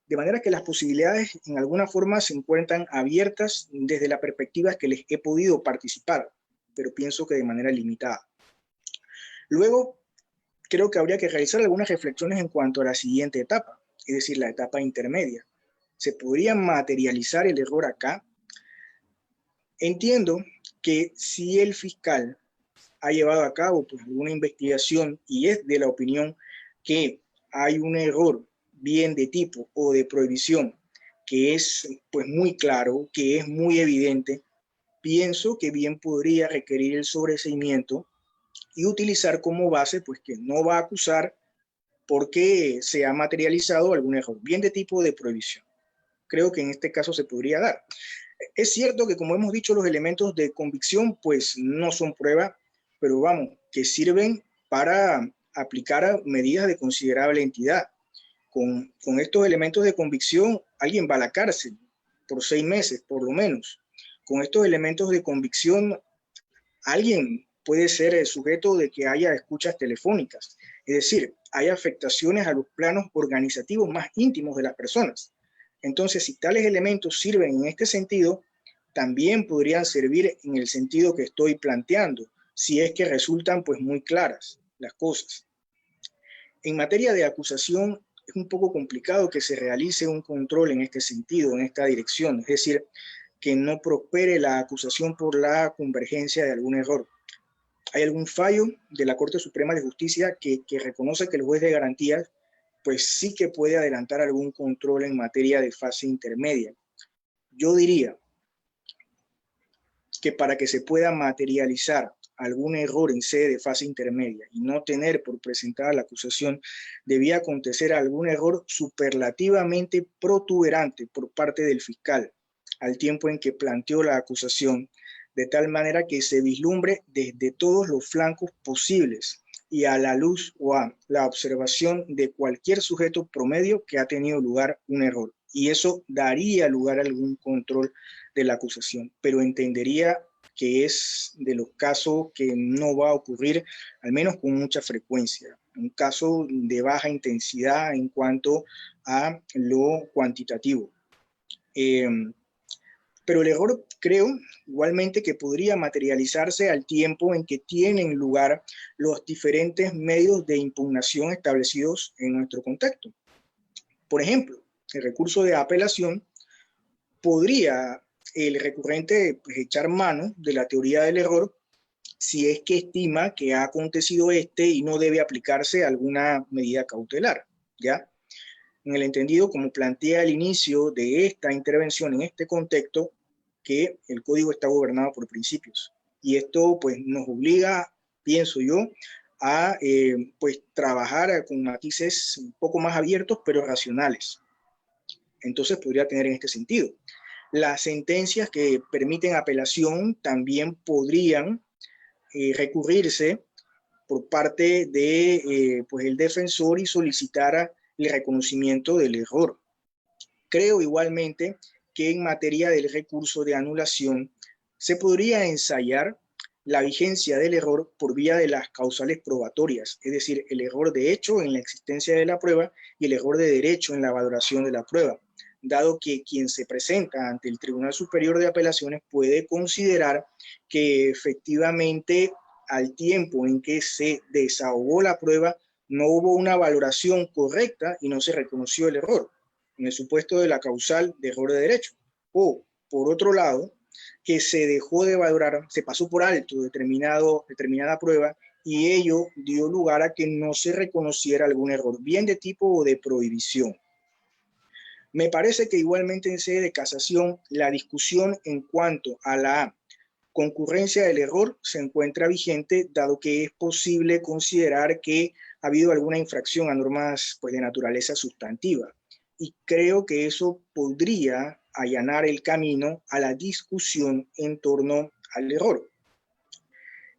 De manera que las posibilidades en alguna forma se encuentran abiertas desde la perspectiva que les he podido participar, pero pienso que de manera limitada. Luego, creo que habría que realizar algunas reflexiones en cuanto a la siguiente etapa, es decir, la etapa intermedia. ¿Se podría materializar el error acá? Entiendo que si el fiscal ha llevado a cabo pues, alguna investigación y es de la opinión que hay un error bien de tipo o de prohibición que es pues muy claro, que es muy evidente, pienso que bien podría requerir el sobreseimiento y utilizar como base pues que no va a acusar porque se ha materializado algún error bien de tipo de prohibición. Creo que en este caso se podría dar. Es cierto que, como hemos dicho, los elementos de convicción pues no son prueba, pero vamos, que sirven para aplicar medidas de considerable entidad. Con estos elementos de convicción, alguien va a la cárcel por 6 meses, por lo menos. Con estos elementos de convicción, alguien puede ser el sujeto de que haya escuchas telefónicas. Es decir, hay afectaciones a los planos organizativos más íntimos de las personas. Entonces, si tales elementos sirven en este sentido, también podrían servir en el sentido que estoy planteando, si es que resultan pues muy claras las cosas. En materia de acusación, es un poco complicado que se realice un control en este sentido, en esta dirección, es decir, que no prospere la acusación por la convergencia de algún error. Hay algún fallo de la Corte Suprema de Justicia que reconoce que el juez de garantías pues sí que puede adelantar algún control en materia de fase intermedia. Yo diría que para que se pueda materializar algún error en sede de fase intermedia y no tener por presentada la acusación, debía acontecer algún error superlativamente protuberante por parte del fiscal al tiempo en que planteó la acusación, de tal manera que se vislumbre desde todos los flancos posibles y a la luz o a la observación de cualquier sujeto promedio que ha tenido lugar un error. Y eso daría lugar a algún control de la acusación, pero entendería que es de los casos que no va a ocurrir, al menos con mucha frecuencia. Un caso de baja intensidad en cuanto a lo cuantitativo. Pero el error creo igualmente que podría materializarse al tiempo en que tienen lugar los diferentes medios de impugnación establecidos en nuestro contexto. Por ejemplo, el recurso de apelación podría el recurrente pues, echar mano de la teoría del error si es que estima que ha acontecido y no debe aplicarse alguna medida cautelar, ¿ya? En el entendido, como plantea al inicio de esta intervención en este contexto, que el código está gobernado por principios. Y esto pues nos obliga, pienso yo, a pues trabajar con matices un poco más abiertos, pero racionales. Entonces podría tener en este sentido. Las sentencias que permiten apelación también podrían recurrirse por parte de pues el defensor y solicitar el reconocimiento del error. Creo igualmente que en materia del recurso de anulación se podría ensayar la vigencia del error por vía de las causales probatorias, es decir, el error de hecho en la existencia de la prueba y el error de derecho en la valoración de la prueba, dado que quien se presenta ante el Tribunal Superior de Apelaciones puede considerar que efectivamente al tiempo en que se desahogó la prueba no hubo una valoración correcta y no se reconoció el error, en el supuesto de la causal de error de derecho. O, por otro lado, que se dejó de valorar, se pasó por alto determinada prueba y ello dio lugar a que no se reconociera algún error, bien de tipo o de prohibición. Me parece que igualmente en sede de casación, la discusión en cuanto a la concurrencia del error se encuentra vigente, dado que es posible considerar que ha habido alguna infracción a normas pues, de naturaleza sustantiva. Y creo que eso podría allanar el camino a la discusión en torno al error.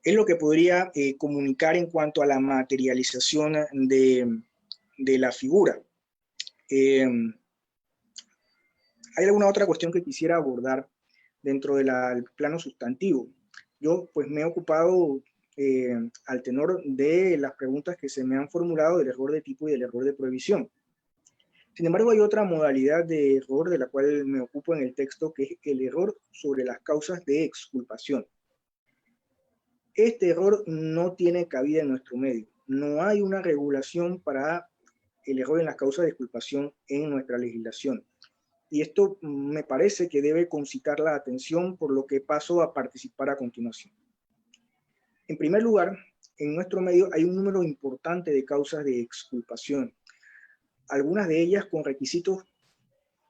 Es lo que podría comunicar en cuanto a la materialización de la figura. Hay alguna otra cuestión que quisiera abordar dentro del plano sustantivo. Yo pues me he ocupado al tenor de las preguntas que se me han formulado del error de tipo y del error de prohibición. Sin embargo, hay otra modalidad de error de la cual me ocupo en el texto, que es el error sobre las causas de exculpación. Este error no tiene cabida en nuestro medio. no hay una regulación para el error en las causas de exculpación en nuestra legislación. Y esto me parece que debe concitar la atención, por lo que paso a participar a continuación. En primer lugar, en nuestro medio hay un número importante de causas de exculpación, algunas de ellas con requisitos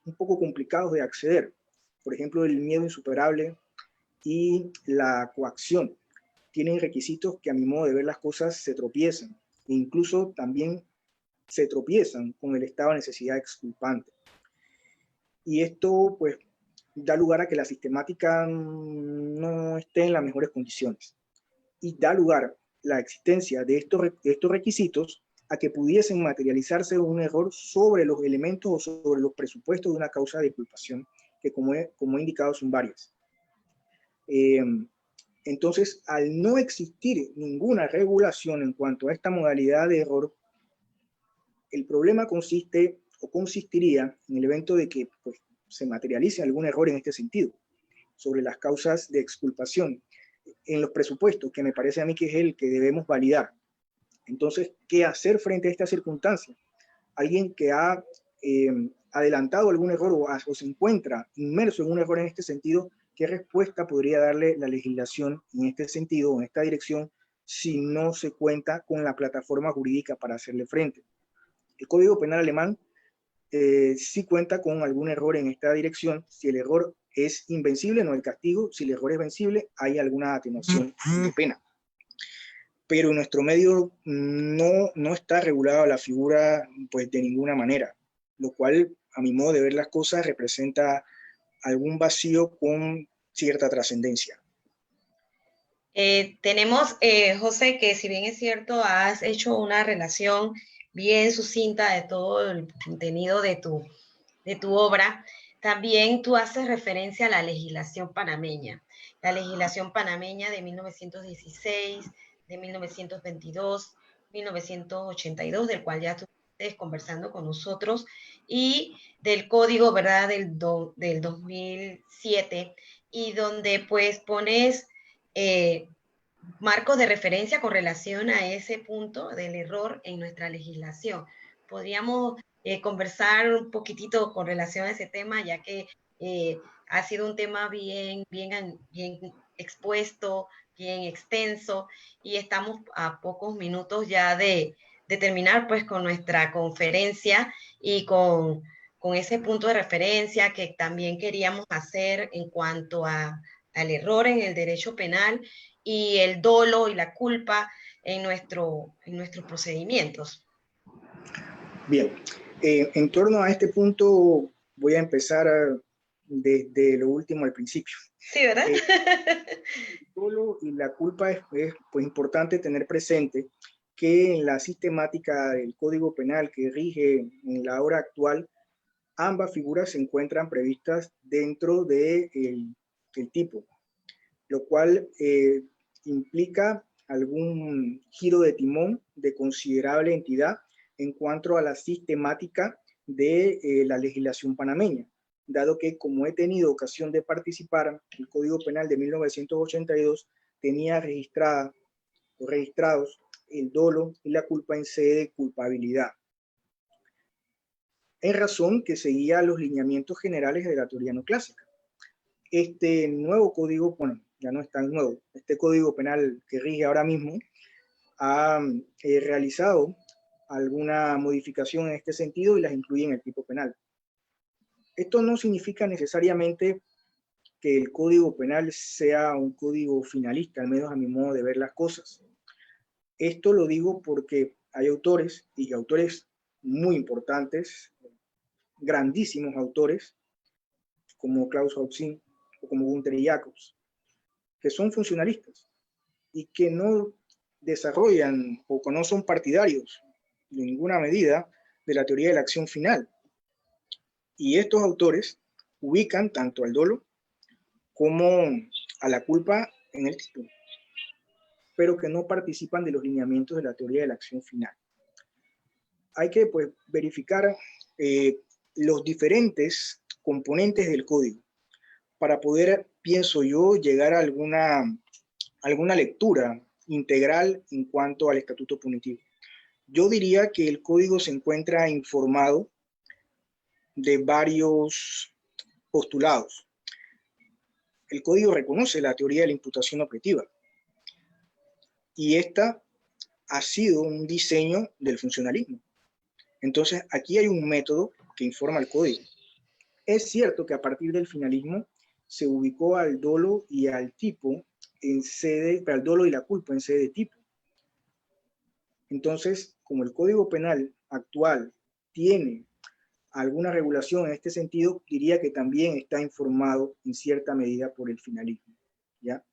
un poco complicados de acceder. Por ejemplo, el miedo insuperable y la coacción tienen requisitos que, a mi modo de ver las cosas, se tropiezan. E incluso también se tropiezan con el estado de necesidad exculpante. Y esto, pues, da lugar a que la sistemática no esté en las mejores condiciones. Y da lugar la existencia de estos requisitos a que pudiesen materializarse un error sobre los elementos o sobre los presupuestos de una causa de exculpación, que como he indicado son varias. Entonces, al no existir ninguna regulación en cuanto a esta modalidad de error, el problema consiste o consistiría en el evento de que, pues, se materialice algún error en este sentido, sobre las causas de exculpación en los presupuestos, que me parece a mí que es el que debemos validar. Entonces, ¿qué hacer frente a esta circunstancia? Alguien que ha adelantado algún error o se encuentra inmerso en un error en este sentido, ¿qué respuesta podría darle la legislación en este sentido, en esta dirección, si no se cuenta con la plataforma jurídica para hacerle frente? El Código Penal alemán sí cuenta con algún error en esta dirección. Si el error es invencible, no hay castigo. Si el error es vencible, hay alguna atenuación de pena. Pero en nuestro medio no está regulada la figura, pues, de ninguna manera, lo cual, a mi modo de ver las cosas, representa algún vacío con cierta trascendencia. Tenemos, José, que si bien es cierto, has hecho una relación bien sucinta de todo el contenido de tu obra, también tú haces referencia a la legislación panameña. La legislación panameña de 1916, de 1922, 1982, del cual ya estuviste conversando con nosotros, y del código, ¿verdad?, del 2007, y donde pues pones marcos de referencia con relación a ese punto del error en nuestra legislación. Podríamos conversar un poquitito con relación a ese tema, ya que ha sido un tema bien expuesto, bien extenso, y estamos a pocos minutos ya de terminar pues con nuestra conferencia y con ese punto de referencia que también queríamos hacer en cuanto al error en el derecho penal y el dolo y la culpa en nuestros procedimientos. Bien, en torno a este punto voy a empezar desde lo último al principio. Sí, ¿verdad? El dolo y la culpa es pues, importante tener presente que en la sistemática del Código Penal que rige en la hora actual, ambas figuras se encuentran previstas dentro del tipo, lo cual implica algún giro de timón de considerable entidad en cuanto a la sistemática de la legislación panameña, dado que, como he tenido ocasión de participar, el Código Penal de 1982 tenía registrados el dolo y la culpa en sede de culpabilidad, en razón que seguía los lineamientos generales de la teoría no clásica. Este nuevo código, bueno, ya no es tan nuevo, este Código Penal que rige ahora mismo ha realizado alguna modificación en este sentido y las incluye en el tipo penal. Esto no significa necesariamente que el Código Penal sea un código finalista, al menos a mi modo de ver las cosas. Esto lo digo porque hay autores, y autores muy importantes, grandísimos autores, como Klaus Hautzin o como Gunther Jacobs, que son funcionalistas y que no desarrollan o no son partidarios de ninguna medida de la teoría de la acción final. Y estos autores ubican tanto al dolo como a la culpa en el título, pero que no participan de los lineamientos de la teoría de la acción final. Hay que, pues, verificar los diferentes componentes del código para poder, pienso yo, llegar a alguna lectura integral en cuanto al estatuto punitivo. Yo diría que el código se encuentra informado de varios postulados. El código reconoce la teoría de la imputación objetiva y esta ha sido un diseño del funcionalismo. Entonces, aquí hay un método que informa el código. Es cierto que a partir del finalismo se ubicó al dolo y al tipo en sede, al dolo y la culpa en sede de tipo. Entonces, como el Código Penal actual tiene alguna regulación en este sentido, diría que también está informado en cierta medida por el finalismo, ¿ya?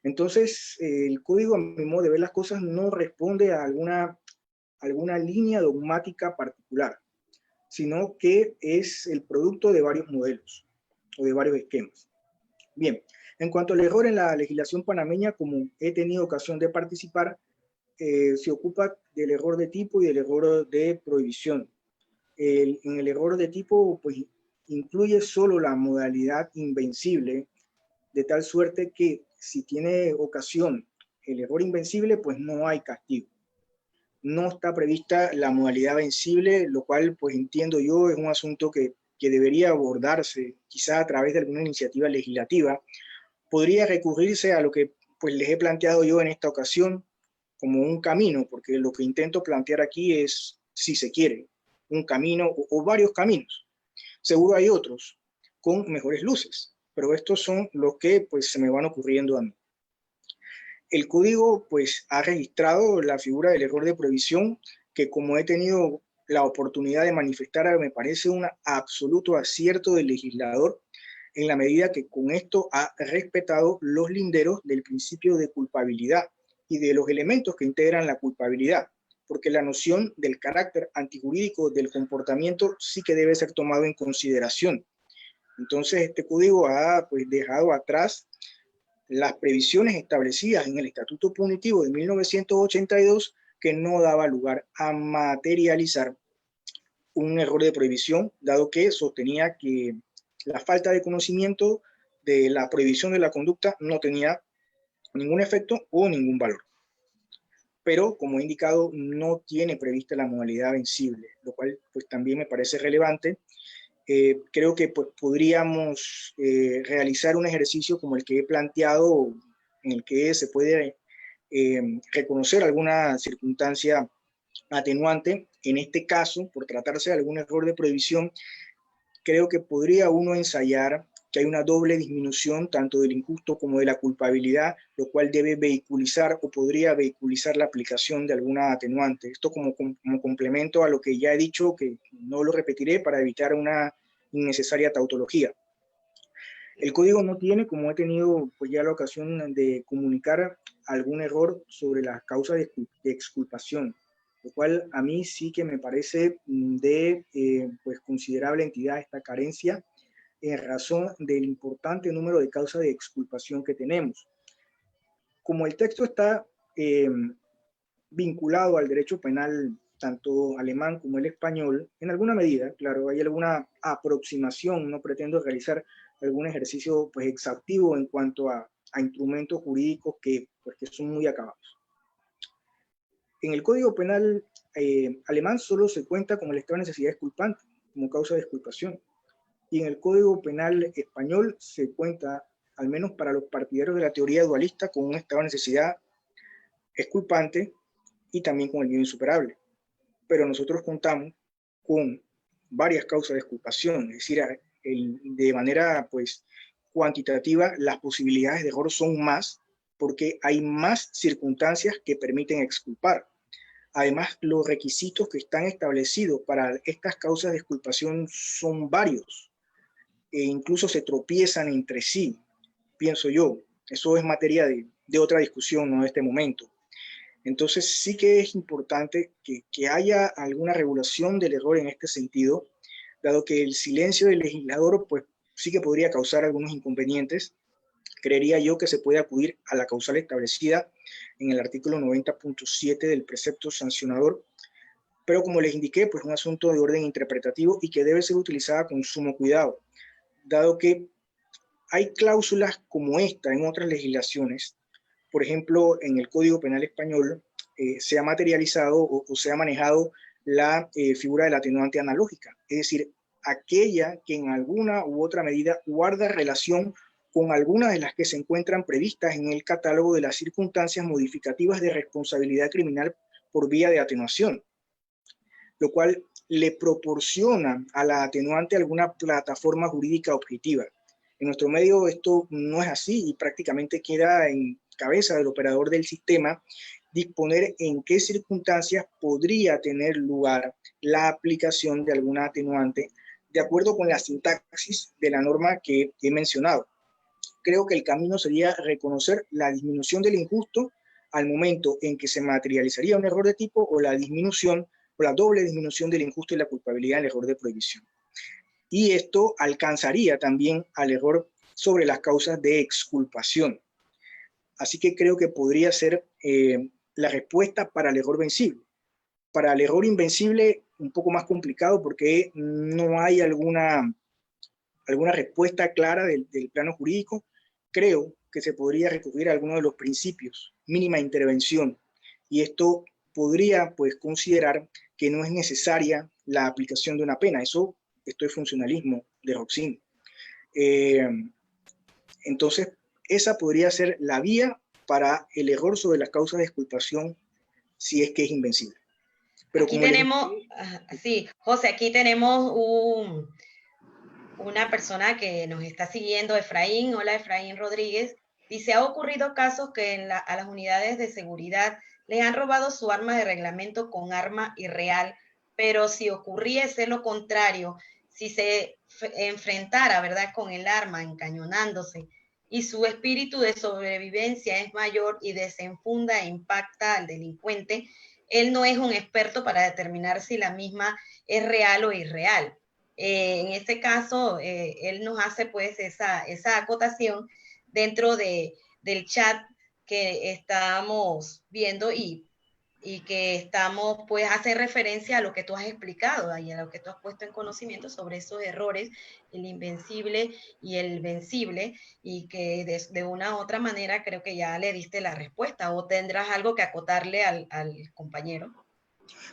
Entonces, el código, a mi modo de ver las cosas, no responde a alguna línea dogmática particular, sino que es el producto de varios modelos o de varios esquemas. Bien, en cuanto al error en la legislación panameña, como he tenido ocasión de participar, se ocupa del error de tipo y del error de prohibición. En el error de tipo, pues, incluye solo la modalidad invencible, de tal suerte que si tiene ocasión el error invencible, pues no hay castigo. No está prevista la modalidad vencible, lo cual, pues entiendo yo, es un asunto que debería abordarse quizá a través de alguna iniciativa legislativa. Podría recurrirse a lo que pues les he planteado yo en esta ocasión como un camino, porque lo que intento plantear aquí es, si se quiere, un camino o varios caminos. Seguro hay otros con mejores luces, pero estos son los que pues se me van ocurriendo a mí. El código pues ha registrado la figura del error de prohibición, que como he tenido la oportunidad de manifestar, me parece un absoluto acierto del legislador, en la medida que con esto ha respetado los linderos del principio de culpabilidad y de los elementos que integran la culpabilidad, porque la noción del carácter antijurídico del comportamiento sí que debe ser tomado en consideración. Entonces este código ha pues dejado atrás las previsiones establecidas en el Estatuto Punitivo de 1982, que no daba lugar a materializar un error de prohibición, dado que sostenía que la falta de conocimiento de la prohibición de la conducta no tenía ningún efecto o ningún valor. Pero, como he indicado, no tiene prevista la modalidad vencible, lo cual pues también me parece relevante. Creo que pues, podríamos realizar un ejercicio como el que he planteado, en el que se puede reconocer alguna circunstancia atenuante. En este caso, por tratarse de algún error de prohibición, creo que podría uno ensayar que hay una doble disminución tanto del injusto como de la culpabilidad, lo cual debe vehiculizar o podría vehiculizar la aplicación de alguna atenuante. Esto como complemento a lo que ya he dicho, que no lo repetiré para evitar una innecesaria tautología. El código no tiene, como he tenido pues ya la ocasión de comunicar, algún error sobre las causas de exculpación, lo cual a mí sí que me parece de pues considerable entidad esta carencia, en razón del importante número de causas de exculpación que tenemos. Como el texto está vinculado al derecho penal, tanto alemán como el español, en alguna medida, claro, hay alguna aproximación, no pretendo realizar algún ejercicio pues, exhaustivo en cuanto a instrumentos jurídicos que, pues, que son muy acabados. En el Código Penal alemán solo se cuenta con el estado de necesidad exculpante como causa de exculpación. Y en el Código Penal español se cuenta, al menos para los partidarios de la teoría dualista, con un estado de necesidad exculpante y también con el bien insuperable. Pero nosotros contamos con varias causas de exculpación, es decir, de manera pues cuantitativa las posibilidades de error son más porque hay más circunstancias que permiten exculpar. Además, los requisitos que están establecidos para estas causas de exculpación son varios e incluso se tropiezan entre sí, pienso yo. Eso es materia de otra discusión, no de este momento. Entonces sí que es importante que haya alguna regulación del error en este sentido, dado que el silencio del legislador pues sí que podría causar algunos inconvenientes. Creería yo que se puede acudir a la causal establecida en el artículo 90.7 del precepto sancionador, pero como les indiqué, pues un asunto de orden interpretativo y que debe ser utilizada con sumo cuidado, dado que hay cláusulas como esta en otras legislaciones, por ejemplo, en el Código Penal español se ha materializado o se ha manejado la figura del atenuante analógica, es decir, aquella que en alguna u otra medida guarda relación con algunas de las que se encuentran previstas en el catálogo de las circunstancias modificativas de responsabilidad criminal por vía de atenuación, lo cual le proporciona a la atenuante alguna plataforma jurídica objetiva. En nuestro medio esto no es así y prácticamente queda en cabeza del operador del sistema disponer en qué circunstancias podría tener lugar la aplicación de alguna atenuante de acuerdo con la sintaxis de la norma que he mencionado. Creo que el camino sería reconocer la disminución del injusto al momento en que se materializaría un error de tipo o la disminución o la doble disminución del injusto y la culpabilidad del error de prohibición. Y esto alcanzaría también al error sobre las causas de exculpación. Así que creo que podría ser la respuesta para el error vencible. Para el error invencible, un poco más complicado porque no hay alguna respuesta clara del plano jurídico. Creo que se podría recurrir a alguno de los principios, mínima intervención, y esto podría pues considerar que no es necesaria la aplicación de una pena. Esto es funcionalismo de Roxin. Entonces, esa podría ser la vía para el error sobre las causas de exculpación si es que es invencible. Pero aquí tenemos, sí, José, aquí tenemos una persona que nos está siguiendo, Efraín. Hola, Efraín Rodríguez. Dice, ha ocurrido casos que a las unidades de seguridad les han robado su arma de reglamento con arma irreal, pero si ocurriese lo contrario, si se enfrentara, ¿verdad?, con el arma encañonándose y su espíritu de sobrevivencia es mayor y desenfunda e impacta al delincuente, él no es un experto para determinar si la misma es real o irreal. En este caso, él nos hace pues esa acotación dentro del chat que estamos viendo y que estamos, pues, hace referencia a lo que tú has explicado y a lo que tú has puesto en conocimiento sobre esos errores, el invencible y el vencible, y que de una u otra manera creo que ya le diste la respuesta, o tendrás algo que acotarle al compañero.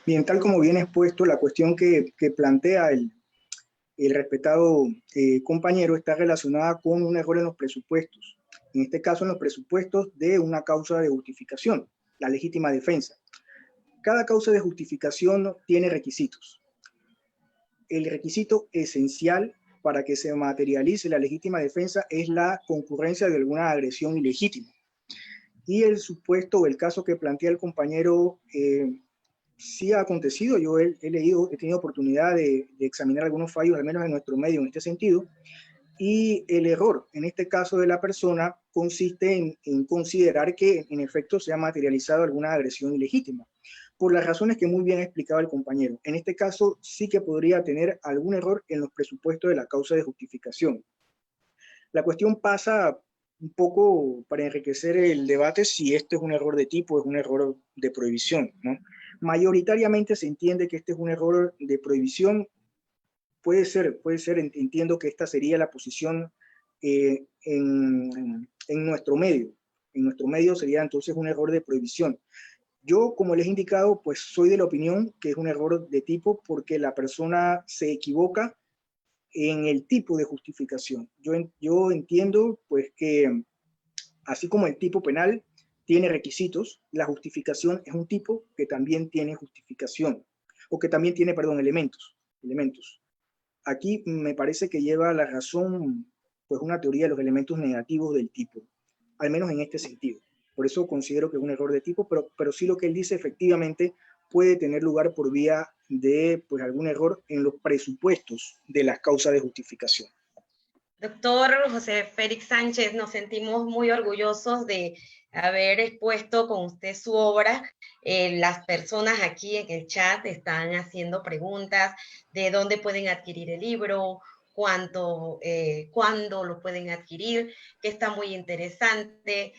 Bien, tal como bien expuesto, la cuestión que plantea el respetado compañero está relacionada con un error en los presupuestos. En este caso, en los presupuestos de una causa de justificación, la legítima defensa. Cada causa de justificación tiene requisitos. El requisito esencial para que se materialice la legítima defensa es la concurrencia de alguna agresión ilegítima. Y el supuesto o el caso que plantea el compañero sí ha acontecido. Yo he leído, he tenido oportunidad de examinar algunos fallos, al menos en nuestro medio en este sentido, y el error, en este caso de la persona, consiste en considerar que en efecto se ha materializado alguna agresión ilegítima, por las razones que muy bien ha explicado el compañero. En este caso sí que podría tener algún error en los presupuestos de la causa de justificación. La cuestión pasa un poco para enriquecer el debate si este es un error de tipo o es un error de prohibición, ¿no? Mayoritariamente se entiende que este es un error de prohibición. Puede ser, entiendo que esta sería la posición en nuestro medio. En nuestro medio sería entonces un error de prohibición. Yo, como les he indicado, pues soy de la opinión que es un error de tipo porque la persona se equivoca en el tipo de justificación. Yo entiendo pues que así como el tipo penal tiene requisitos, la justificación es un tipo que también tiene justificación, o que también tiene, perdón, elementos. Aquí me parece que lleva la razón pues una teoría de los elementos negativos del tipo, al menos en este sentido. Por eso considero que es un error de tipo, pero sí lo que él dice efectivamente puede tener lugar por vía de pues algún error en los presupuestos de las causas de justificación. Doctor José Félix Sánchez, nos sentimos muy orgullosos de haber expuesto con usted su obra. Las personas aquí en el chat están haciendo preguntas de dónde pueden adquirir el libro, cuándo lo pueden adquirir, que está muy interesante.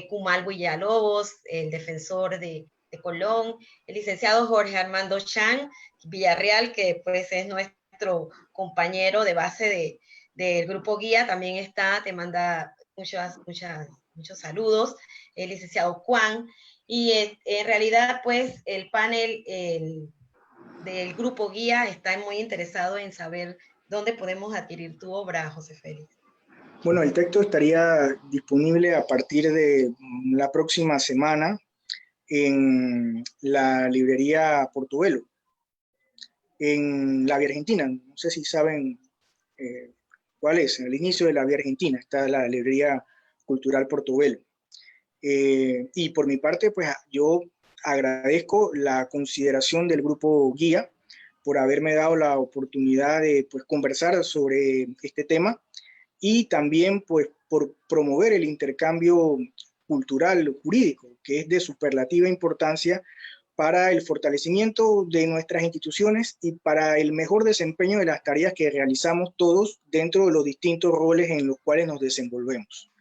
Kumal Villalobos, el defensor de Colón, el licenciado Jorge Armando Chan Villarreal, que pues es nuestro compañero de base del Grupo Guía, también está, te manda muchos saludos. el licenciado Juan, y en realidad pues el panel del grupo guía está muy interesado en saber dónde podemos adquirir tu obra, José Félix. Bueno, el texto estaría disponible a partir de la próxima semana en la librería Portobelo, en la Vía Argentina. No sé si saben cuál es. En el inicio de la Vía Argentina está la librería cultural Portobelo. Y por mi parte, pues yo agradezco la consideración del grupo guía por haberme dado la oportunidad de pues, conversar sobre este tema y también pues, por promover el intercambio cultural jurídico, que es de superlativa importancia para el fortalecimiento de nuestras instituciones y para el mejor desempeño de las tareas que realizamos todos dentro de los distintos roles en los cuales nos desenvolvemos.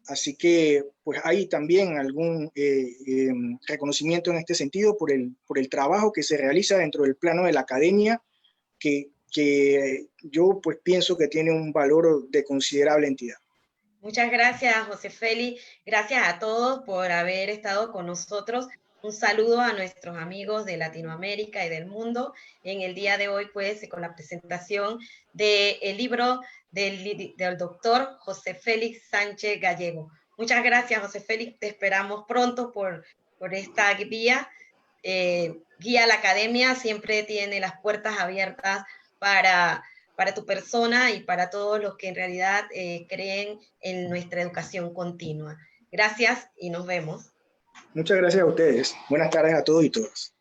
Así que pues hay también algún reconocimiento en este sentido por el trabajo que se realiza dentro del plano de la academia, que yo pues pienso que tiene un valor de considerable entidad. Muchas gracias, José Félix. Gracias a todos por haber estado con nosotros. Un saludo a nuestros amigos de Latinoamérica y del mundo. En el día de hoy, pues, con la presentación del libro del doctor José Félix Sánchez Gallego. Muchas gracias, José Félix. Te esperamos pronto por esta guía. Guía a la Academia siempre tiene las puertas abiertas para tu persona y para todos los que en realidad creen en nuestra educación continua. Gracias y nos vemos. Muchas gracias a ustedes. Buenas tardes a todos y todas.